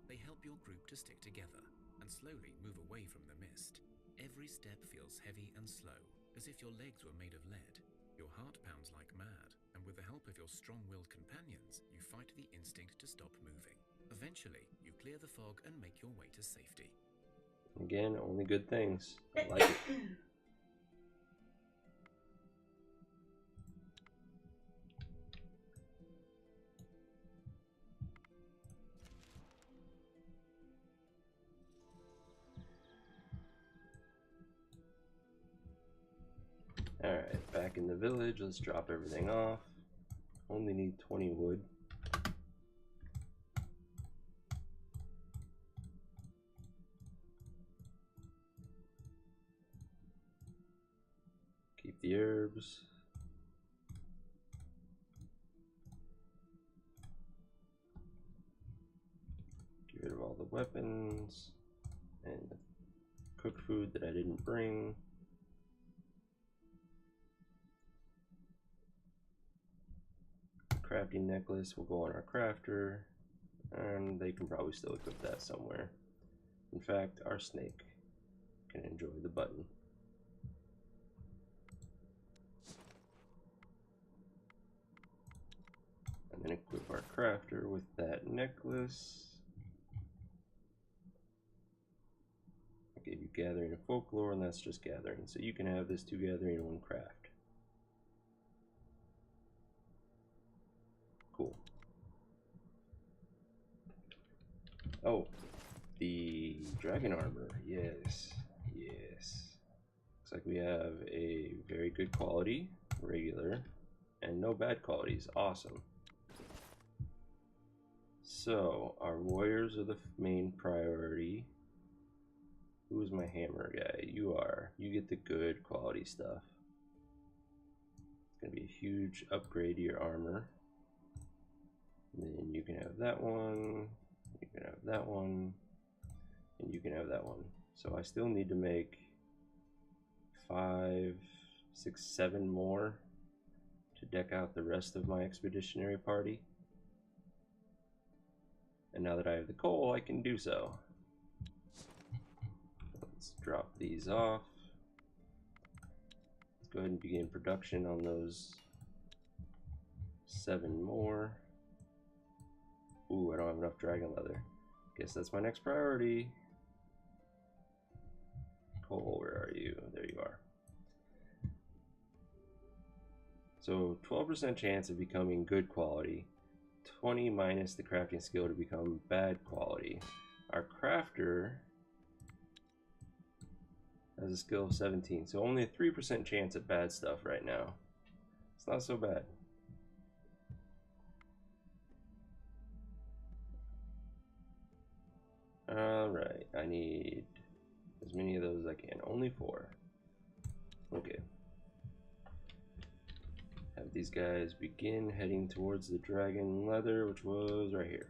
They help your group to stick together and slowly move away from the mist. Every step feels heavy and slow, as if your legs were made of lead. Your heart pounds like mad, and with the help of your strong-willed companions, you fight the instinct to stop moving. Eventually, you clear the fog and make your way to safety. Again, only good things. I like it. Alright, back in the village, let's drop everything off. Only need 20 wood. Keep the herbs. Get rid of all the weapons and the cooked food that I didn't bring. Crafting necklace will go on our crafter, and they can probably still equip that somewhere. In fact, our snake can enjoy the button. And then equip our crafter with that necklace. I gave you gathering and folklore, and that's just gathering. So you can have this 2 gathering and 1 craft. Cool. Oh, the dragon armor. Yes, yes. Looks like we have a very good quality, regular, and no bad qualities. Awesome. So, our warriors are the main priority. Who's my hammer guy? You are. You get the good quality stuff. It's going to be a huge upgrade to your armor. And then you can have that one, you can have that one, and you can have that one. So I still need to make 5, 6, 7 more to deck out the rest of my expeditionary party. And now that I have the coal, I can do so. Let's drop these off. Let's go ahead and begin production on those 7 more. Ooh, I don't have enough dragon leather. Guess that's my next priority. Coal, where are you? There you are. So 12% chance of becoming good quality. 20 minus the crafting skill to become bad quality. Our crafter has a skill of 17, so only a 3% chance at bad stuff right now. It's not so bad. Alright, I need as many of those as I can. Only 4. Okay. Have these guys begin heading towards the dragon leather, which was right here.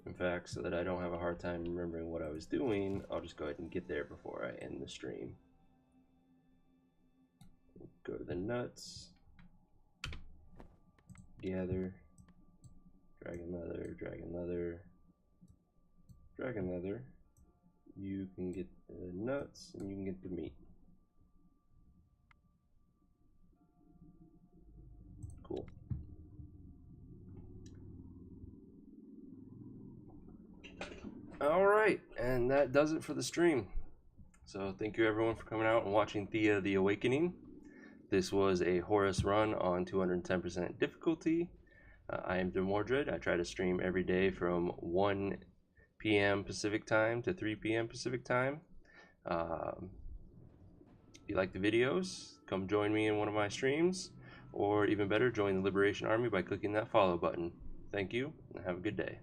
In fact, so that I don't have a hard time remembering what I was doing, I'll just go ahead and get there before I end the stream. Go to the nuts. Gather. Dragon leather, dragon leather, dragon leather. You can get the nuts and you can get the meat. Cool. Alright, and that does it for the stream. So thank you everyone for coming out and watching Thea the Awakening. This was a Horus run on 210% difficulty. I am Demordred. I try to stream every day from 1 p.m. Pacific time to 3 p.m. Pacific time. If you like the videos, come join me in one of my streams, or even better, join the Liberation Army by clicking that follow button. Thank you, and have a good day.